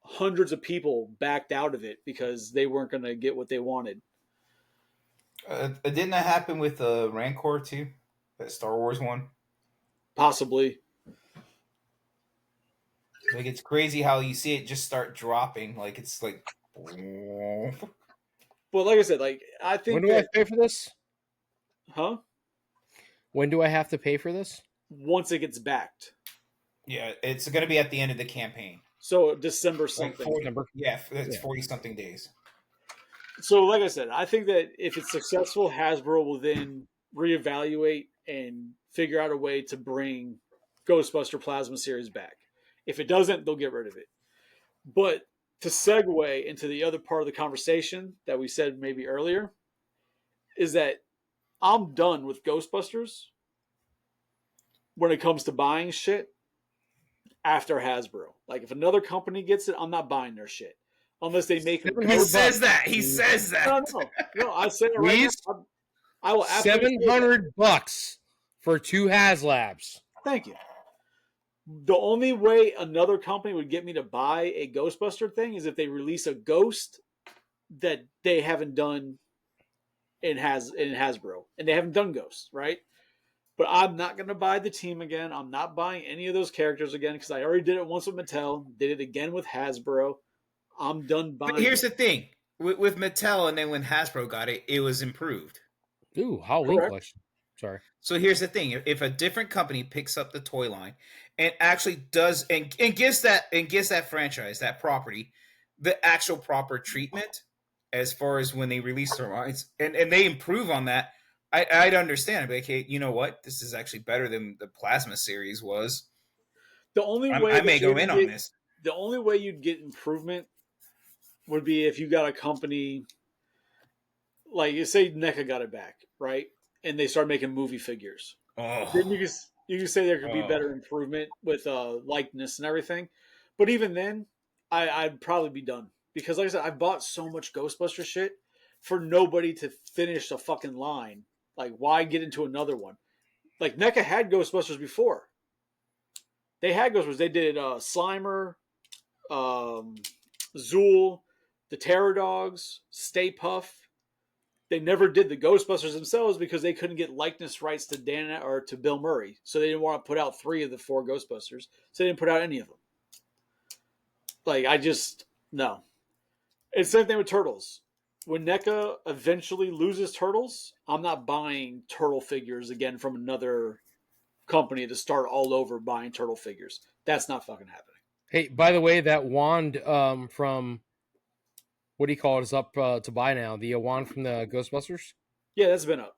hundreds of people backed out of it because they weren't going to get what they wanted. Didn't that happen with Rancor, too? That Star Wars one? Possibly. Like, it's crazy how you see it just start dropping. Like, it's like... Well, like I said, like, I think... When do I pay for this? Huh? When do I have to pay for this? Once it gets backed. Yeah, it's going to be at the end of the campaign. So December something. It's 40-something days. So like I said, I think that if it's successful, Hasbro will then reevaluate and figure out a way to bring Ghostbuster Plasma Series back. If it doesn't, they'll get rid of it. But to segue into the other part of the conversation that we said maybe earlier, is that I'm done with Ghostbusters when it comes to buying shit after Hasbro. Like, if another company gets it, I'm not buying their shit. Unless they make it. He says that. He says that. No, I say it right now. I will $700 for 2 HasLabs. Thank you. The only way another company would get me to buy a Ghostbuster thing is if they release a Ghost that they haven't done in Hasbro. And they haven't done Ghosts, right? But I'm not going to buy the team again. I'm not buying any of those characters again because I already did it once with Mattel. Did it again with Hasbro. I'm done buying. But here's the thing. With Mattel and then when Hasbro got it, it was improved. Ooh, Halloween collection. Sorry. So here's the thing. If a different company picks up the toy line and actually does and gives that franchise, that property, the actual proper treatment as far as when they release their lines and they improve on that, I'd understand. I'd be like, hey, you know what? This is actually better than the Plasma series was. The only way I may go in on this. The only way you'd get improvement would be if you got a company like, you say NECA got it back, right? And they start making movie figures. Oh. Then you can say there could be better improvement with likeness and everything. But even then, I'd probably be done. Because like I said, I bought so much Ghostbuster shit for nobody to finish a fucking line. Like, why get into another one? Like, NECA had Ghostbusters before. They had Ghostbusters. They did Slimer, Zool, the Terror Dogs, Stay Puft. They never did the Ghostbusters themselves because they couldn't get likeness rights to Dan or to Bill Murray. So they didn't want to put out 3 of the 4 Ghostbusters. So they didn't put out any of them. Like, no. It's the same thing with Turtles. When NECA eventually loses Turtles, I'm not buying Turtle figures again from another company to start all over buying Turtle figures. That's not fucking happening. Hey, by the way, that wand from, what do you call it, is up to buy now. The wand from the Ghostbusters? Yeah, that's been up.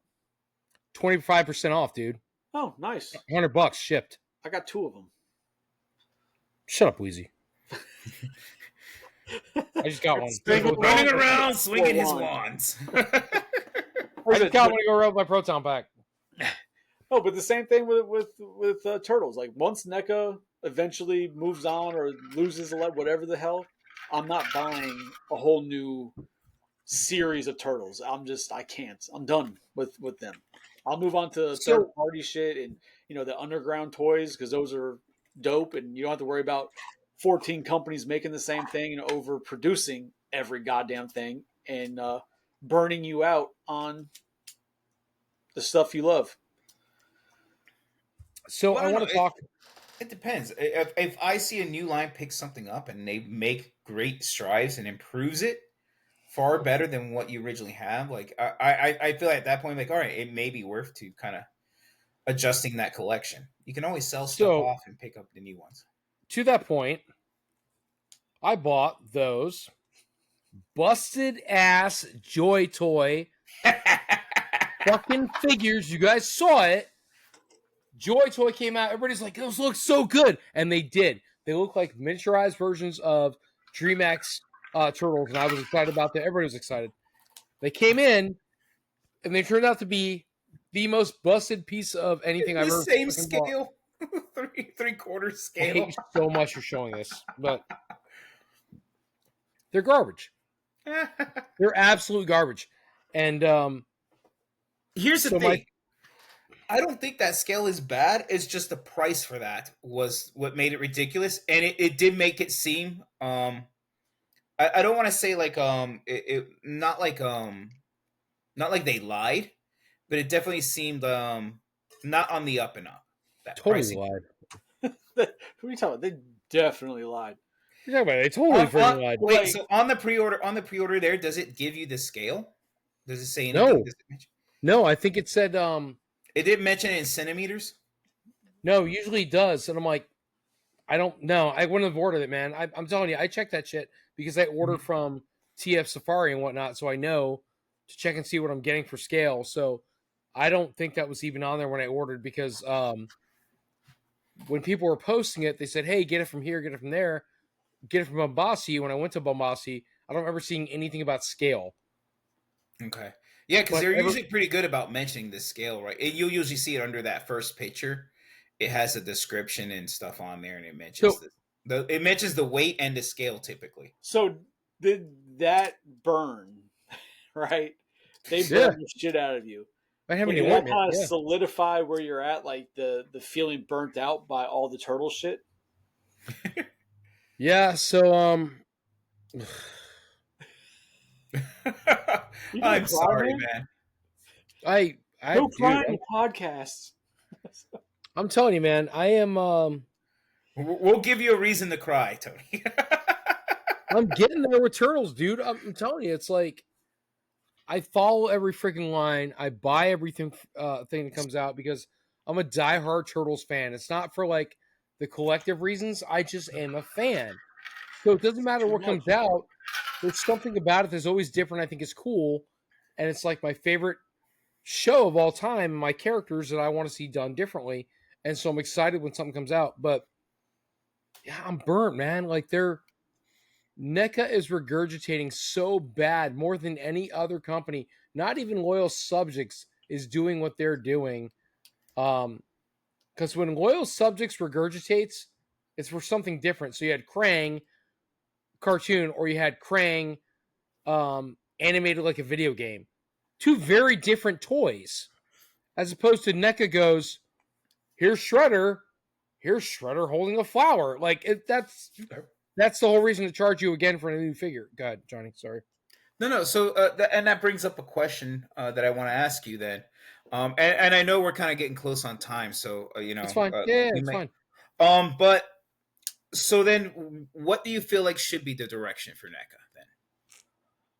25% off, dude. Oh, nice. $100 shipped. I got 2 of them. Shut up, Wheezy. I just got one. Running around swinging his wands. I just got one to go around my Proton Pack. Oh, but the same thing with Turtles. Like, once NECA eventually moves on or loses whatever the hell, I'm not buying a whole new series of Turtles. I can't. I'm done with them. I'll move on to third party shit and, the underground toys, because those are dope and you don't have to worry about 14 companies making the same thing and overproducing every goddamn thing and burning you out on the stuff you love. So I want to talk. It depends. If I see a new line pick something up and they make great strides and improves it far better than what you originally have, like I feel like at that point, like, all right, it may be worth to kind of adjusting that collection. You can always sell stuff off and pick up the new ones. To that point, I bought those busted ass Joy Toy fucking figures. You guys saw it. Joy Toy came out. Everybody's like, those look so good. And they did. They look like miniaturized versions of DreamX Turtles. And I was excited about that. Everybody was excited. They came in, and they turned out to be the most busted piece of anything I've ever same scale. Three-quarter scale. I hate you so much for showing this. But they're garbage. They're absolute garbage. And here's the thing. I don't think that scale is bad. It's just the price for that was what made it ridiculous, and it did make it seem. I don't want to say like not like they lied, but it definitely seemed not on the up and up. That totally pricing. Lied. What are you talking about? They definitely lied. You're talking about it. They totally freaking lied. Wait, like, so on the pre-order there, does it give you the scale? Does it say anything? No, I think it said it didn't mention it in centimeters? No, usually it does. And I'm like, I don't know. I wouldn't have ordered it, man. I'm telling you, I checked that shit because I ordered from TF Safari and whatnot, so I know to check and see what I'm getting for scale. So I don't think that was even on there when I ordered because when people were posting it, they said, hey, get it from here, get it from there, get it from Bombasi. When I went to Bombasi, I don't remember seeing anything about scale. Okay. Yeah, because they're usually pretty good about mentioning the scale, right? You'll usually see it under that first picture. It has a description and stuff on there, and it mentions it mentions the weight and the scale typically. So did that burn, right? They burn the shit out of you. I haven't even that kind of solidify where you're at, like the feeling burnt out by all the turtle shit. Yeah. So I'm sorry, man. I no crying podcasts. I'm telling you, man. I am. We'll give you a reason to cry, Tony. I'm getting there with turtles, dude. I'm telling you, it's like I follow every freaking line. I buy everything thing that comes out because I'm a diehard Turtles fan. It's not for like the collective reasons. I just am a fan. So it doesn't matter what comes out. There's something about it that's always different. I think it's cool, and it's like my favorite show of all time. And my characters that I want to see done differently, and so I'm excited when something comes out. But yeah, I'm burnt, man. Like NECA is regurgitating so bad more than any other company. Not even Loyal Subjects is doing what they're doing. Because when Loyal Subjects regurgitates, it's for something different. So you had Krang cartoon, or you had Krang animated like a video game. Two very different toys. As opposed to NECA goes, here's Shredder holding a flower. Like that's the whole reason to charge you again for a new figure. Go ahead, Johnny. Sorry. No. So and that brings up a question that I want to ask you then. And I know we're kind of getting close on time, so it's fine. It's fine. But so then, what do you feel like should be the direction for NECA then?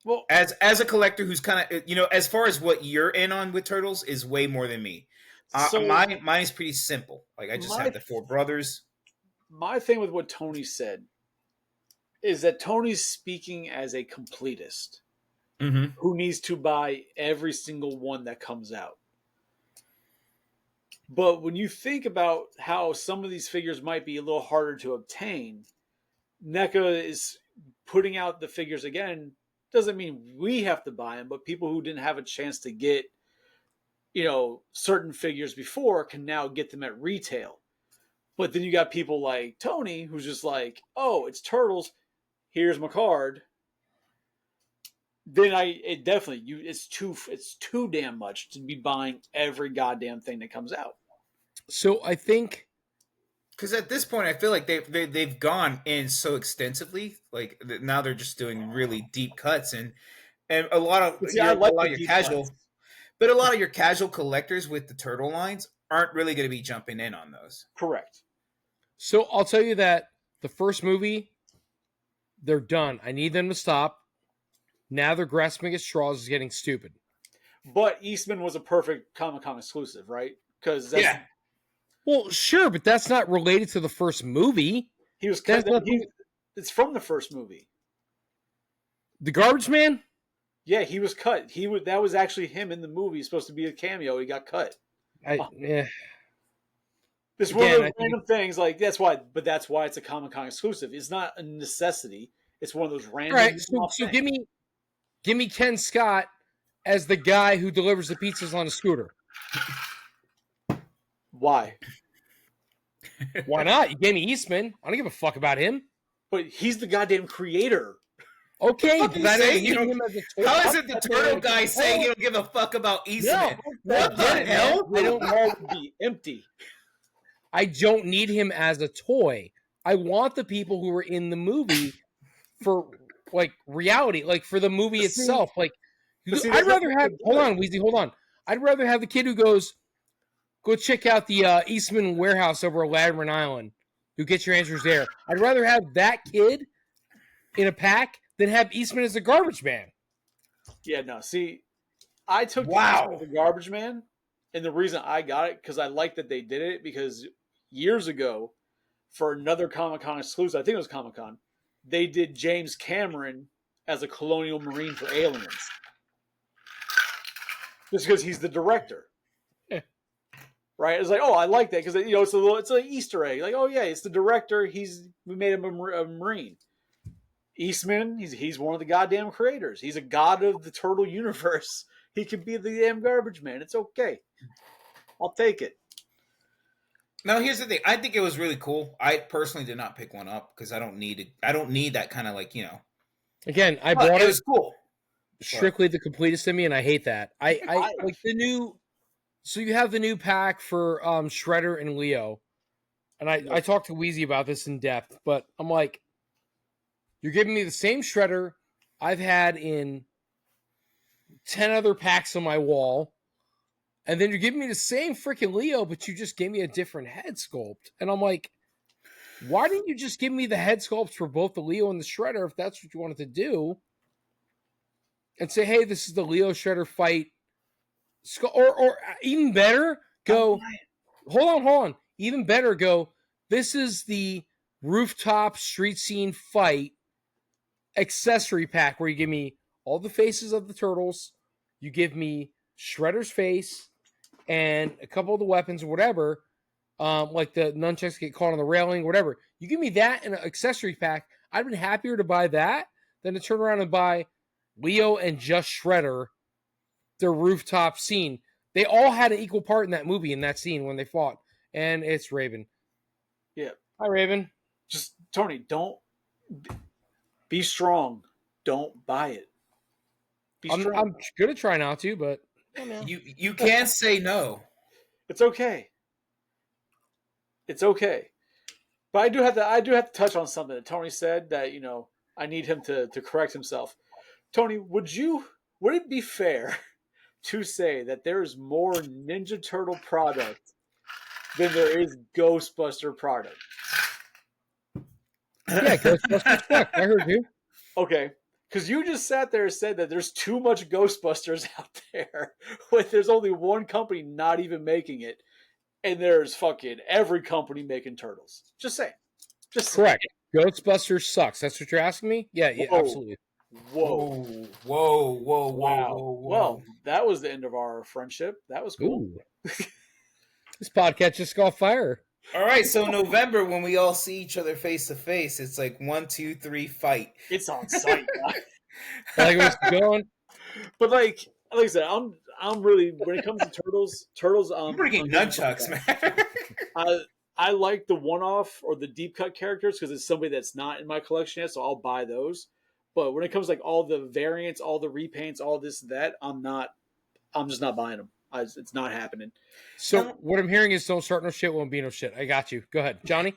Well, as a collector who's kind of as far as what you're in on with Turtles is way more than me. So mine is pretty simple. Like I just have the four brothers. My thing with what Tony said is that Tony's speaking as a completist who needs to buy every single one that comes out. But when you think about how some of these figures might be a little harder to obtain, NECA is putting out the figures again. Doesn't mean we have to buy them, but people who didn't have a chance to get, certain figures before can now get them at retail. But then you got people like Tony who's just like, oh, it's Turtles. Here's my card. Then it's too damn much to be buying every goddamn thing that comes out. So I think because at this point I feel like they've gone in so extensively, like now they're just doing really deep cuts and a lot of your casual, but a lot of your casual collectors with the turtle lines aren't really going to be jumping in on those. Correct. So I'll tell you that the first movie, they're done. I need them to stop. Now they're grasping at straws is getting stupid. But Eastman was a perfect Comic-Con exclusive, right? Because Yeah. Well, sure, but that's not related to the first movie. He was cut. It's from the first movie. The Garbage Man? Yeah, he was cut. That was actually him in the movie. He's supposed to be a cameo. He got cut. Yeah. It's one of those random things. Like that's why it's a Comic-Con exclusive. It's not a necessity. It's one of those random. All right, so give me Ken Scott as the guy who delivers the pizzas on a scooter. Why? Why not? You gave me Eastman. I don't give a fuck about him. But he's the goddamn creator. Okay, how is it the turtle guy saying he don't give a fuck about Eastman? No, what the hell? I don't know. It would be empty. I don't need him as a toy. I want the people who were in the movie for like reality, like for the movie itself. Like, I'd rather have. Hold on, Weezy. Hold on. I'd rather have the kid who goes, go check out the Eastman warehouse over at Ladderman Island. You get your answers there. I'd rather have that kid in a pack than have Eastman as a garbage man. Yeah, no. See, I took the garbage man, and the reason I got it because I like that they did it because years ago, for another Comic-Con exclusive, I think it was Comic-Con, they did James Cameron as a colonial marine for Aliens, just because he's the director. Right? It's like, oh, I like that because it's an Easter egg. Like, oh yeah, it's the director. We made him a marine. Eastman, he's one of the goddamn creators. He's a god of the turtle universe. He can be the damn garbage man. It's okay. I'll take it. Now here's the thing. I think it was really cool. I personally did not pick one up because I don't need it. I don't need that kind of like, Again, I bought it. It was cool. Strictly the completest in me, and I hate that. I like the new. So you have the new pack for Shredder and Leo, and I talked to Weezy about this in depth, but I'm like, you're giving me the same Shredder I've had in 10 other packs on my wall, and then you're giving me the same freaking Leo, but you just gave me a different head sculpt, and I'm like, why didn't you just give me the head sculpts for both the Leo and the Shredder if that's what you wanted to do, and say, hey, this is the Leo Shredder fight. Or even better, go, hold on. Even better, go, this is the rooftop street scene fight accessory pack where you give me all the faces of the turtles, you give me Shredder's face, and a couple of the weapons or whatever, like the nunchucks get caught on the railing, whatever. You give me that in an accessory pack, I'd been happier to buy that than to turn around and buy Leo and just Shredder, their rooftop scene. They all had an equal part in that movie, in that scene when they fought. And it's Raven. Yeah. Hi, Raven. Just, Tony, don't be strong. Don't buy it. I'm going to try not to, but you can't say no. It's okay. It's okay. But I do have to touch on something that Tony said that, I need him to correct himself. Tony, would it be fair to say that there is more Ninja Turtle product than there is Ghostbuster product? Yeah, Ghostbusters suck. I heard you. Okay, because you just sat there and said that there's too much Ghostbusters out there. There's only one company not even making it, and there's fucking every company making turtles. Just saying. Correct. Ghostbusters sucks. That's what you're asking me? Yeah, absolutely. Whoa. Wow. Well, that was the end of our friendship. That was cool. This podcast just got fire. All right, so November, when we all see each other face to face, it's like 1, 2, 3, fight. It's on site. Like it was going. But like I said, I'm really, when it comes to turtles. I'm bringing nunchucks, man. I like the one-off or the deep cut characters because it's somebody that's not in my collection yet, so I'll buy those. But when it comes to like all the variants, all the repaints, all this and that, I'm just not buying them. It's not happening. So what I'm hearing is don't start no shit, won't be no shit. I got you. Go ahead, Johnny.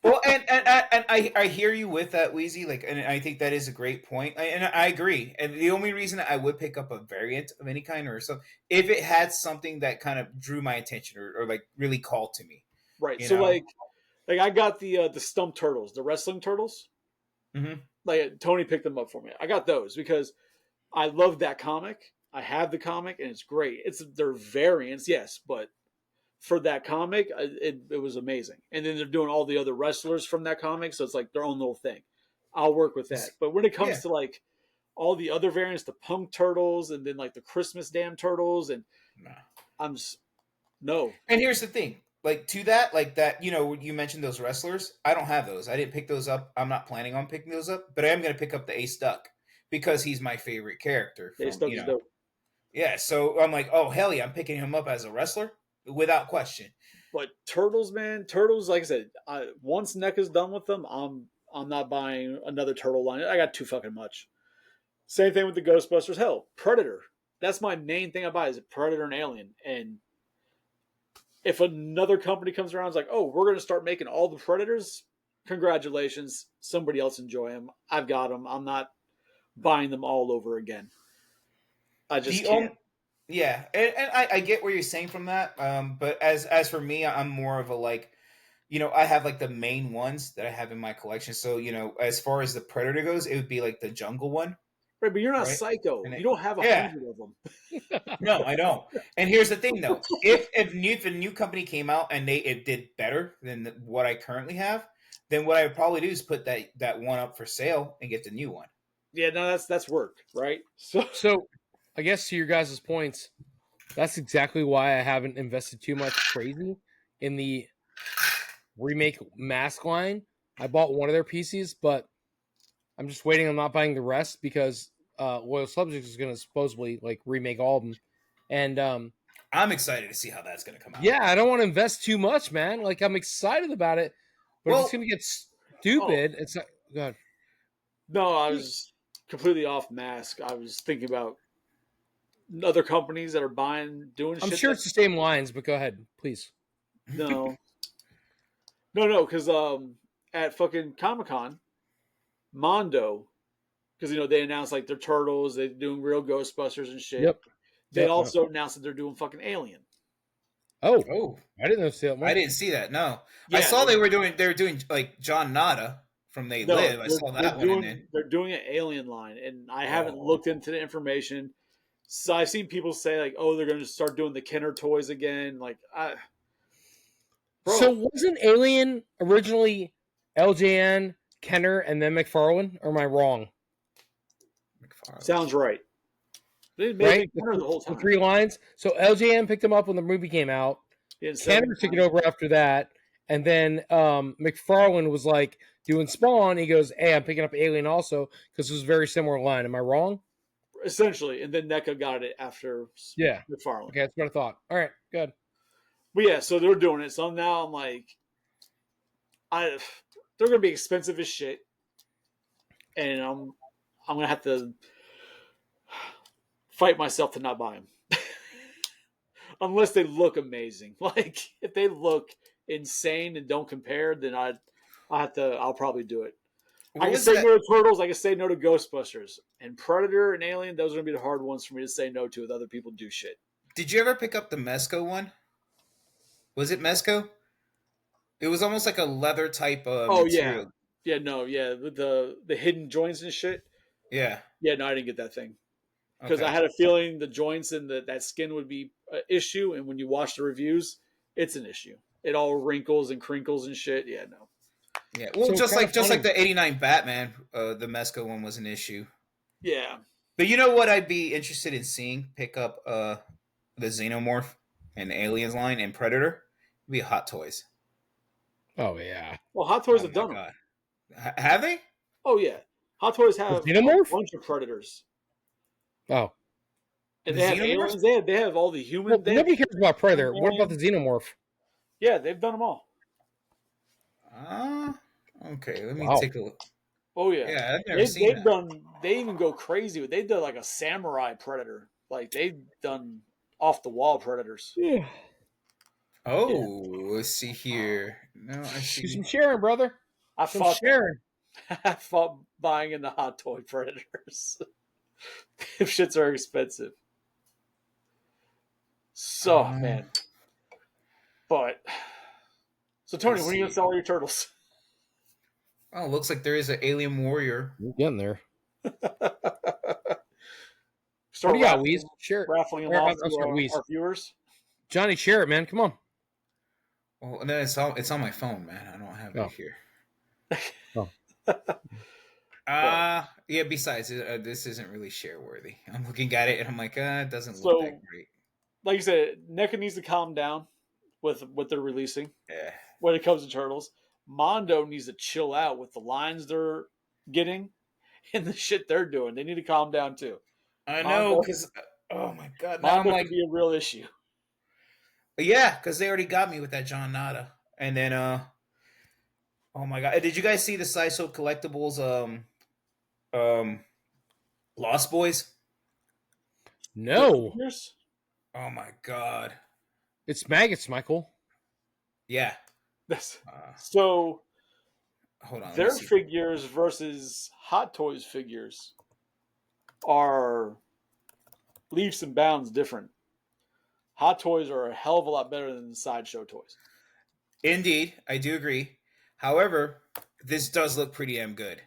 Well, and I hear you with that, Wheezy. Like, and I think that is a great point, and I agree. And the only reason I would pick up a variant of any kind or something, if it had something that kind of drew my attention or like really called to me, Right. you So know. like I got the stump turtles, the wrestling turtles. Mm-hmm. Like Tony picked them up for me. I got those because I love that comic. I have the comic and it's great. They're variants, yes, but for that comic, it was amazing. And then they're doing all the other wrestlers from that comic, so it's like their own little thing. I'll work with that. But when it comes Yeah. to like all the other variants, the punk turtles, and then like the Christmas damn turtles, and Nah. I'm just no. And here's the thing, like to that, like that, you mentioned those wrestlers. I don't have those. I didn't pick those up. I'm not planning on picking those up, but I am going to pick up the Ace Duck because he's my favorite character They from, stuff is dope. Yeah, so I'm like, oh hell yeah, I'm picking him up as a wrestler without question. But turtles, man, turtles. Like I said, once NECA's done with them, I'm not buying another turtle line. I got too fucking much. Same thing with the Ghostbusters. Hell, Predator. That's my main thing I buy is Predator and Alien. And if another company comes around and is like, oh, we're going to start making all the Predators, congratulations. Somebody else enjoy them. I've got them. I'm not buying them all over again. I just can't. Yeah, and I get where you're saying from that. But as for me, I'm more of a like, I have like the main ones that I have in my collection. So as far as the Predator goes, it would be like the Jungle one. Right, but you're not Right? Psycho. And You don't have 100 of them. No, I don't. And here's the thing, though: if a new company came out and it did better than what I currently have, then what I would probably do is put that one up for sale and get the new one. Yeah, no, that's work, right? So I guess to your guys' points, that's exactly why I haven't invested too much crazy in the remake mask line. I bought one of their PCs, but I'm just waiting. I'm not buying the rest because Loyal Subjects is going to supposedly like remake all of them, and I'm excited to see how that's going to come out. yeah, I don't want to invest too much, man. Like I'm excited about it, but if it's going to get stupid, it's not. God. No, I was completely off mask. I was thinking about other companies that are doing shit. I'm sure it's the same lines, but go ahead, please. No, because at fucking Comic-Con, Mondo, because they announced like their turtles, they're doing real Ghostbusters and shit. Yep. They also announced that they're doing fucking Alien. Oh, I didn't see that. I didn't see that. No, Yeah, I saw they were doing like John Nada from They Live. I saw that one. They're doing an Alien line, and I haven't looked into the information. So I've seen people say like, "Oh, they're going to start doing the Kenner toys again." Like, so wasn't Alien originally LJN, Kenner, and then McFarlane? Or am I wrong? Sounds right. They made Right, Kenner the whole time. The 3 lines. So LJN picked them up when the movie came out. Kenner took it over after that, and then McFarlane was like doing Spawn. He goes, "Hey, I'm picking up Alien also because it was a very similar line." Am I wrong? Essentially, and then NECA got it after McFarlane. Okay, that's what I thought. All right, good. But yeah, so they're doing it. So now I'm like, they're gonna be expensive as shit, and I'm gonna have to fight myself to not buy them, unless they look amazing. Like if they look insane and don't compare, then I'll probably do it. I can say no to Turtles. I can say no to Ghostbusters. And Predator and Alien, those are going to be the hard ones for me to say no to if other people do shit. Did you ever pick up the Mezco one? Was it Mezco? It was almost like a leather type of material. Yeah, no, yeah. With the hidden joints and shit. Yeah. Yeah, no, I didn't get that thing. Because I had a feeling the joints and that skin would be an issue. And when you watch the reviews, it's an issue. It all wrinkles and crinkles and shit. Yeah, no. Yeah, well, so just like the '89 Batman, the Mezco one was an issue. Yeah, but you know what? I'd be interested in seeing pick up the Xenomorph and Aliens line and Predator. It'd be Hot Toys. Oh yeah. Well, Hot Toys have done them. Have they? Oh yeah, Hot Toys have a bunch of Predators. Oh, and they have aliens. They have all the human. Well, nobody cares about Predator. What about the Xenomorph? Yeah, they've done them all. Okay. Let me take a look. Oh yeah, yeah. I've never seen that. Done. They even go crazy. They did like a samurai Predator. Like they've done off the wall Predators. Yeah. Oh, let's see here. No, I Do see. some sharing, brother. I Some fought sharing. I fought buying into Hot Toy Predators. If shits are expensive. So man. But so Tony, when are you gonna sell all your turtles? Oh, looks like there is an alien warrior. You're getting there. Start What do you got, Weez? Share it. raffling them Or, off I'm to sorry, Weez. our viewers. Johnny, share it, man. Come on. Oh, and then it's on my phone, man. I don't have it here. Oh. Yeah. Besides, this isn't really share worthy. I'm looking at it and I'm like, it doesn't look that great. Like you said, NECA needs to calm down with what they're releasing. Yeah. When it comes to turtles, Mondo needs to chill out with the lines they're getting and the shit they're doing. They need to calm down too. I know, because oh my god, now Mondo I'm like, could be a real issue. Yeah, because they already got me with that John Nada, and then oh my god, did you guys see the Sideshow Collectibles Lost Boys? No. Oh my god. It's maggots, Michael. Yeah. So hold on. Their figures versus Hot Toys figures are leaps and bounds different. Hot Toys are a hell of a lot better than the Sideshow toys. Indeed, I do agree. However, this does look pretty damn good.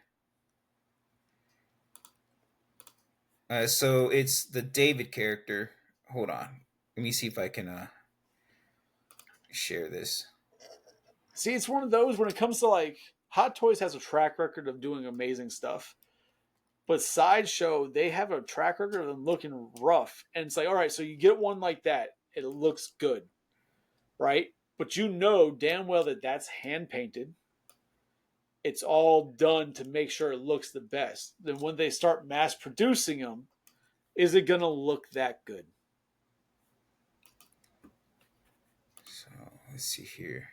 So it's the David character. Hold on. Let me see if I can share this. See, it's one of those when it comes to like Hot Toys has a track record of doing amazing stuff. But Sideshow, they have a track record of them looking rough. And it's like, all right, so you get one like that, it looks good, right? But you know damn well that that's hand painted. It's all done to make sure it looks the best. Then when they start mass producing them, is it going to look that good? So let's see here.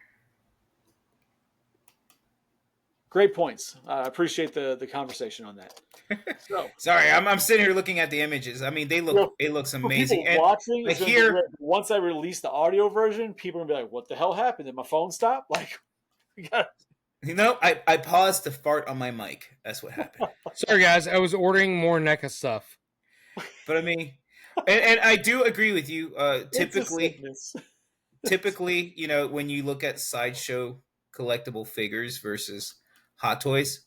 Great points. I appreciate the conversation on that. So, sorry, I'm sitting here looking at the images. I mean, it looks amazing. And watching, like here, once I release the audio version, people are gonna be like, "What the hell happened? Did my phone stop?" Like, I paused to fart on my mic. That's what happened. Sorry, guys, I was ordering more NECA stuff. But I mean, and I do agree with you. Typically, you know, when you look at Sideshow collectible figures versus Hot Toys,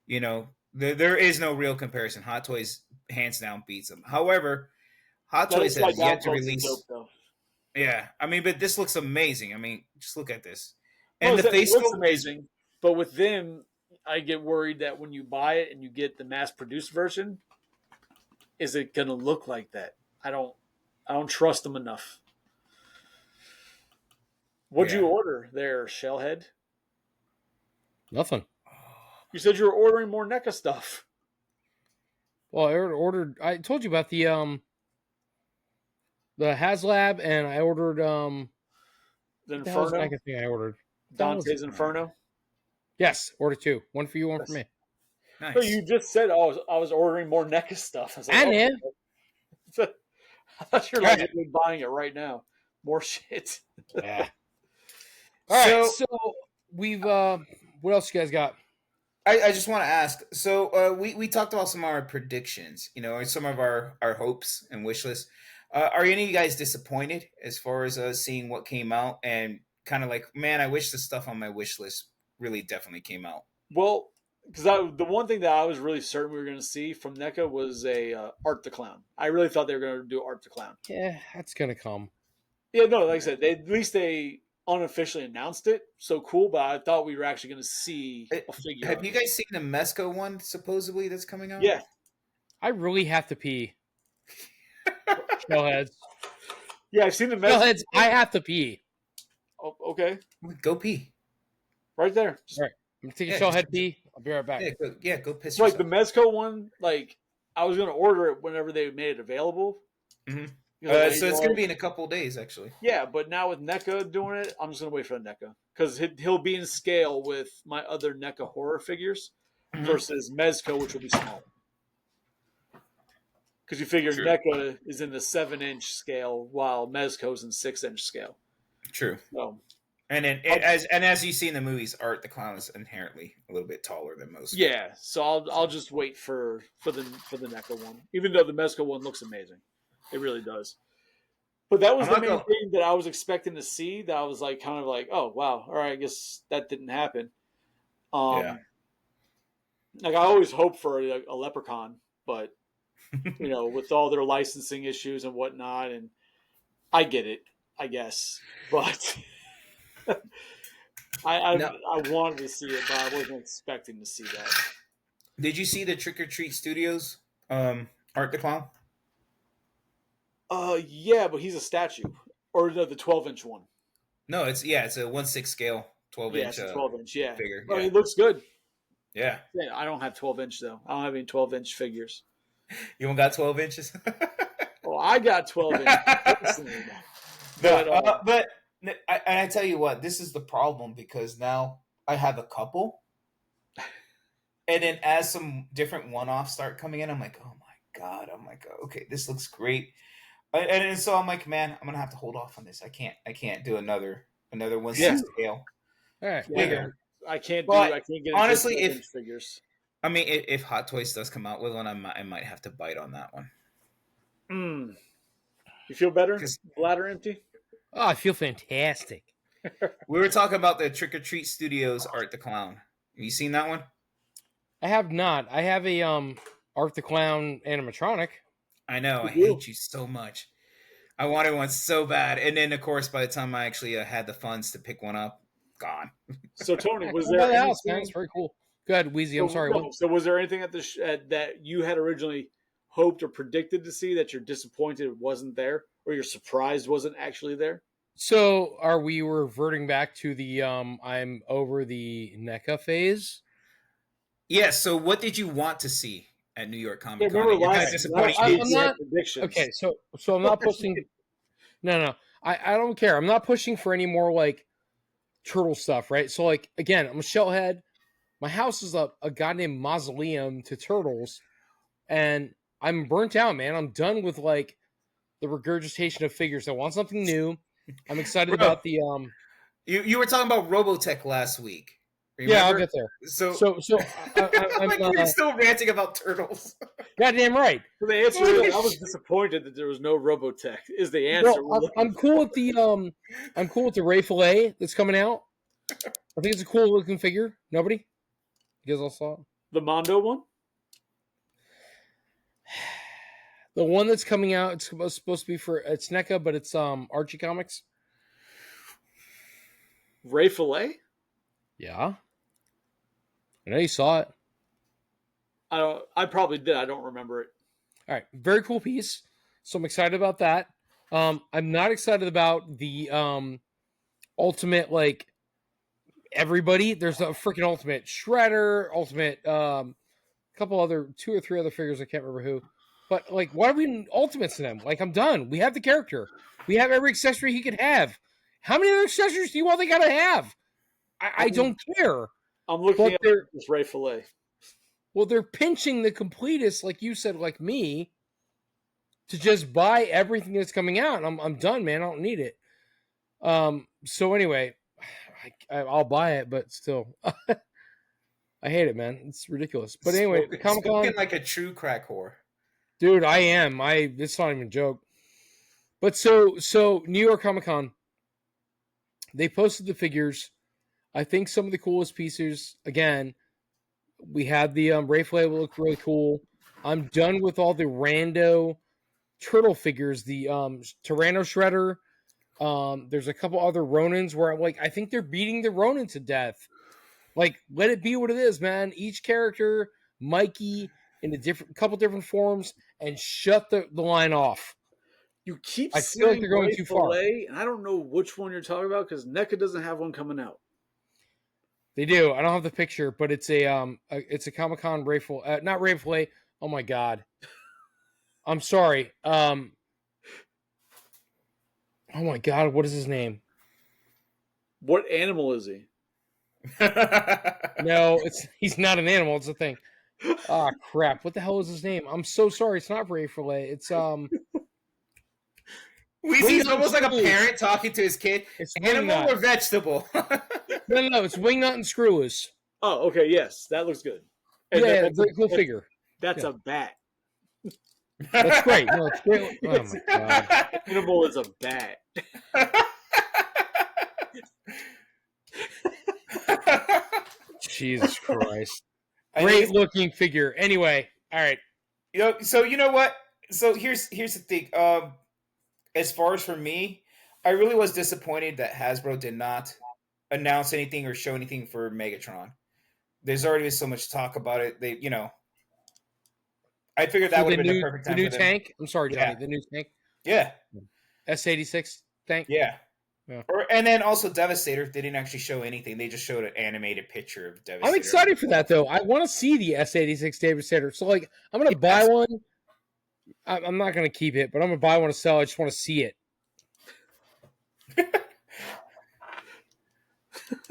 you know, there is no real comparison. Hot Toys hands down beats them. However, Hot Toys has yet to release. Yeah, I mean, but this looks amazing. I mean, just look at this. And the face looks amazing. But with them, I get worried that when you buy it and you get the mass-produced version, is it going to look like that? I don't trust them enough. What'd you order there, Shellhead? Nothing. You said you were ordering more NECA stuff. Well, I ordered. I told you about the HasLab, and I ordered the Inferno. The second thing I ordered Dante's Inferno. Yes, ordered 2. One for you, one for me. Nice. So you just said, I was ordering more NECA stuff. I was like, I thought you were like buying it right now. More shit. Yeah. All right. So we've. What else you guys got? I just want to ask. So we talked about some of our predictions, you know, and some of our hopes and wish lists. Are any of you guys disappointed as far as seeing what came out and kind of like, man, I wish the stuff on my wish list really definitely came out? Well, because the one thing that I was really certain we were going to see from NECA was a Art the Clown. I really thought they were going to do Art the Clown. Yeah, that's going to come. Yeah, no, like I said, at least they unofficially announced it. So cool, but I thought we were actually going to see a figure. Have you guys seen the Mezco one supposedly that's coming out? Yeah. I really have to pee. Shellheads. Yeah, I've seen the Shellheads. I have to pee. Oh, okay. Go pee. Right there. All right. I'm going to take a Shellhead pee. I'll be right back. Go piss yourself. Like the Mezco one, like I was going to order it whenever they made it available. Mm-hmm. So it's going to be in a couple of days, actually. Yeah, but now with NECA doing it, I'm just going to wait for the NECA. Because he'll be in scale with my other NECA horror figures versus Mezco, which will be small. Because you figure NECA is in the 7-inch scale while Mezco's in 6-inch scale. True. So, And then as you see in the movies, Art the Clown is inherently a little bit taller than most. yeah. So I'll just wait for the NECA one, even though the Mezco one looks amazing. It really does. But that was the main thing that I was expecting to see. That I was like, kind of like, oh wow, all right, I guess that didn't happen. Yeah. Like I always hope for a Leprechaun, but with all their licensing issues and whatnot, and I get it, I guess, but I wanted to see it, but I wasn't expecting to see that. Did you see the Trick or Treat Studios Art the Clown? Yeah, but he's a statue, or the 12-inch one. No, it's a 1/6 scale, 12 inch. Yeah, 12-inch. Yeah, figure. I mean, it looks good. Yeah. I don't have 12-inch though. I don't have any 12-inch figures. You don't got 12 inches? Oh, I got 12 inches. But I tell you what, this is the problem because now I have a couple, and then as some different one-offs start coming in, I'm like, oh my god, I'm like, okay, this looks great, and so I'm like, man, I'm gonna have to hold off on this. I can't do another 1/6 scale. All right, bigger. I can't get honestly if figures. I mean, if Hot Toys does come out with one, I might have to bite on that one. You feel better? Bladder empty? Oh, I feel fantastic. We were talking about the Trick or Treat Studios Art the Clown. Have you seen that one? I have not. I have a Art the Clown animatronic. I know. I hate you so much. I wanted one so bad, and then of course, by the time I actually had the funds to pick one up, gone. So Tony, was there anything... house, man? It's very cool. Go ahead, Wheezy. I'm sorry. So was there anything at that you had originally hoped or predicted to see that you're disappointed wasn't there, or you're surprised wasn't actually there? So are we reverting back to the I'm over the NECA phase? Yes. So what did you want to see at New York Comic Con? You're kind of disappointed. Okay, so I'm not pushing. No. I don't care. I'm not pushing for any more like turtle stuff, right? So like again, I'm a shellhead. My house is a goddamn mausoleum to turtles, and I'm burnt out, man. I'm done with like the regurgitation of figures. I want something new. I'm excited about the You were talking about Robotech last week. Remember? Yeah, I'll get there. So I'm like we're still ranting about turtles. Goddamn right. So the answer is I was disappointed that there was no Robotech. Is the answer? Well, I'm cool with the Ray Fillet that's coming out. I think it's a cool looking figure. Nobody? You guys all saw it? The Mondo one? The one that's coming out, it's supposed to be it's NECA, but it's Archie Comics. Ray Fillet? Yeah. I know you saw it. I probably did. I don't remember it. All right. Very cool piece. So I'm excited about that. I'm not excited about the ultimate, like, everybody. There's a freaking ultimate Shredder, ultimate couple other 2 or 3 other figures. I can't remember who. But like, why are we in ultimates to them? Like, I'm done. We have the character. We have every accessory he could have. How many other accessories do you want they gotta have? I don't care. I'm looking at this Ray Fillet. Well, they're pinching the completists, like you said, like me, to just buy everything that's coming out. I'm done, man. I don't need it. So anyway, I'll buy it, but still, I hate it, man. It's ridiculous. But anyway, Comic-Con, like a true crack whore, dude. I am. It's not even a joke. But so New York Comic-Con, they posted the figures. I think some of the coolest pieces. Again, we had the Ray Fillet will look really cool. I'm done with all the rando turtle figures. The Tyranno Shredder. There's a couple other Ronins where I'm like, I think they're beating the Ronin to death. Like, let it be what it is, man. Each character, Mikey, in a couple different forms, and shut the line off. You keep I feel like they're going too far. And I don't know which one you're talking about because NECA doesn't have one coming out. They do. I don't have the picture, but it's a Comic-Con Ray Fillet, not Ray Fillet. Oh my god. I'm sorry. Oh my god, what is his name? What animal is he? No, he's not an animal. It's a thing. Ah, crap. What the hell is his name? I'm so sorry. It's not Ray Fillet. It's Weezy's almost like a parent talking to his kid. It's animal or vegetable? No, it's wingnut and screw loose. Oh, okay, yes, that looks good. And yeah, very cool figure. That's a bat. That's great. No, it's great. Oh my god. Animal is a bat. Jesus Christ. Great looking figure. Anyway, all right. So you know what? So here's the thing. As far as for me, I really was disappointed that Hasbro did not announce anything or show anything for Megatron. There's already been so much talk about it. I figured that would have been the perfect time. The new tank. I'm sorry, Johnny. The new tank. Yeah. S86 tank. Yeah. And then also Devastator. They didn't actually show anything. They just showed an animated picture of Devastator. I'm excited for that though. I want to see the S86 Devastator. So like, I'm gonna buy one. I'm not gonna keep it, but I'm gonna buy one to sell. I just want to see it.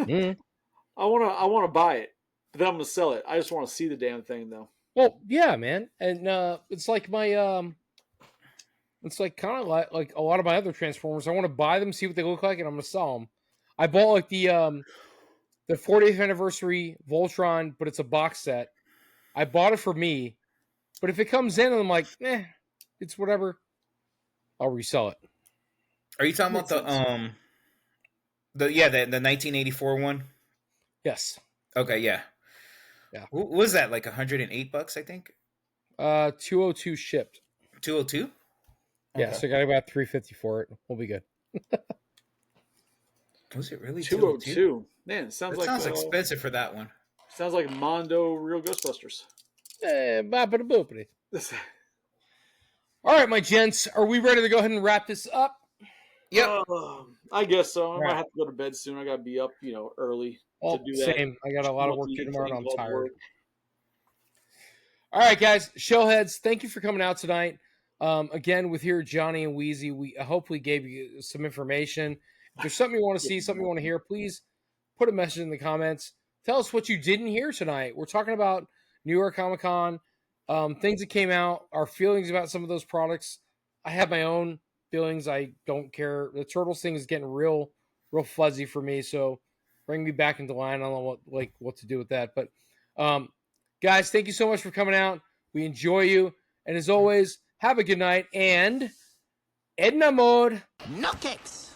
I wanna buy it, but then I'm gonna sell it. I just want to see the damn thing though. Well, yeah, man, and it's like my it's like kind of like a lot of my other Transformers. I want to buy them, see what they look like, and I'm gonna sell them. I bought like the 40th anniversary Voltron, but it's a box set. I bought it for me, but if it comes in and I'm like, it's whatever, I'll resell it. Are you talking about the 1984 one? Yes. Okay, yeah. What was that, like $108? I think. 202 shipped. 202. Yeah, so I got about $350 for it. We'll be good. Was it really 202? Man, sounds expensive for that one. Sounds like Mondo Real Ghostbusters. Boppity boopity. All right, my gents, are we ready to go ahead and wrap this up? Yep. I guess so. I might have to go to bed soon. I got to be up, early to do that. Same. I got a lot of work to do tomorrow, and I'm tired. All right, guys, showheads, thank you for coming out tonight. Again, with here Johnny and Wheezy, we hopefully gave you some information. If there's something you want to see, something you want to hear, please put a message in the comments. Tell us what you didn't hear tonight. We're talking about New York Comic Con, things that came out, our feelings about some of those products. I have my own feelings. I don't care. The Turtles thing is getting real fuzzy for me. So bring me back into line. I don't know what to do with that. But guys, thank you so much for coming out. We enjoy you. And as always, have a good night and Edna mode. No cakes.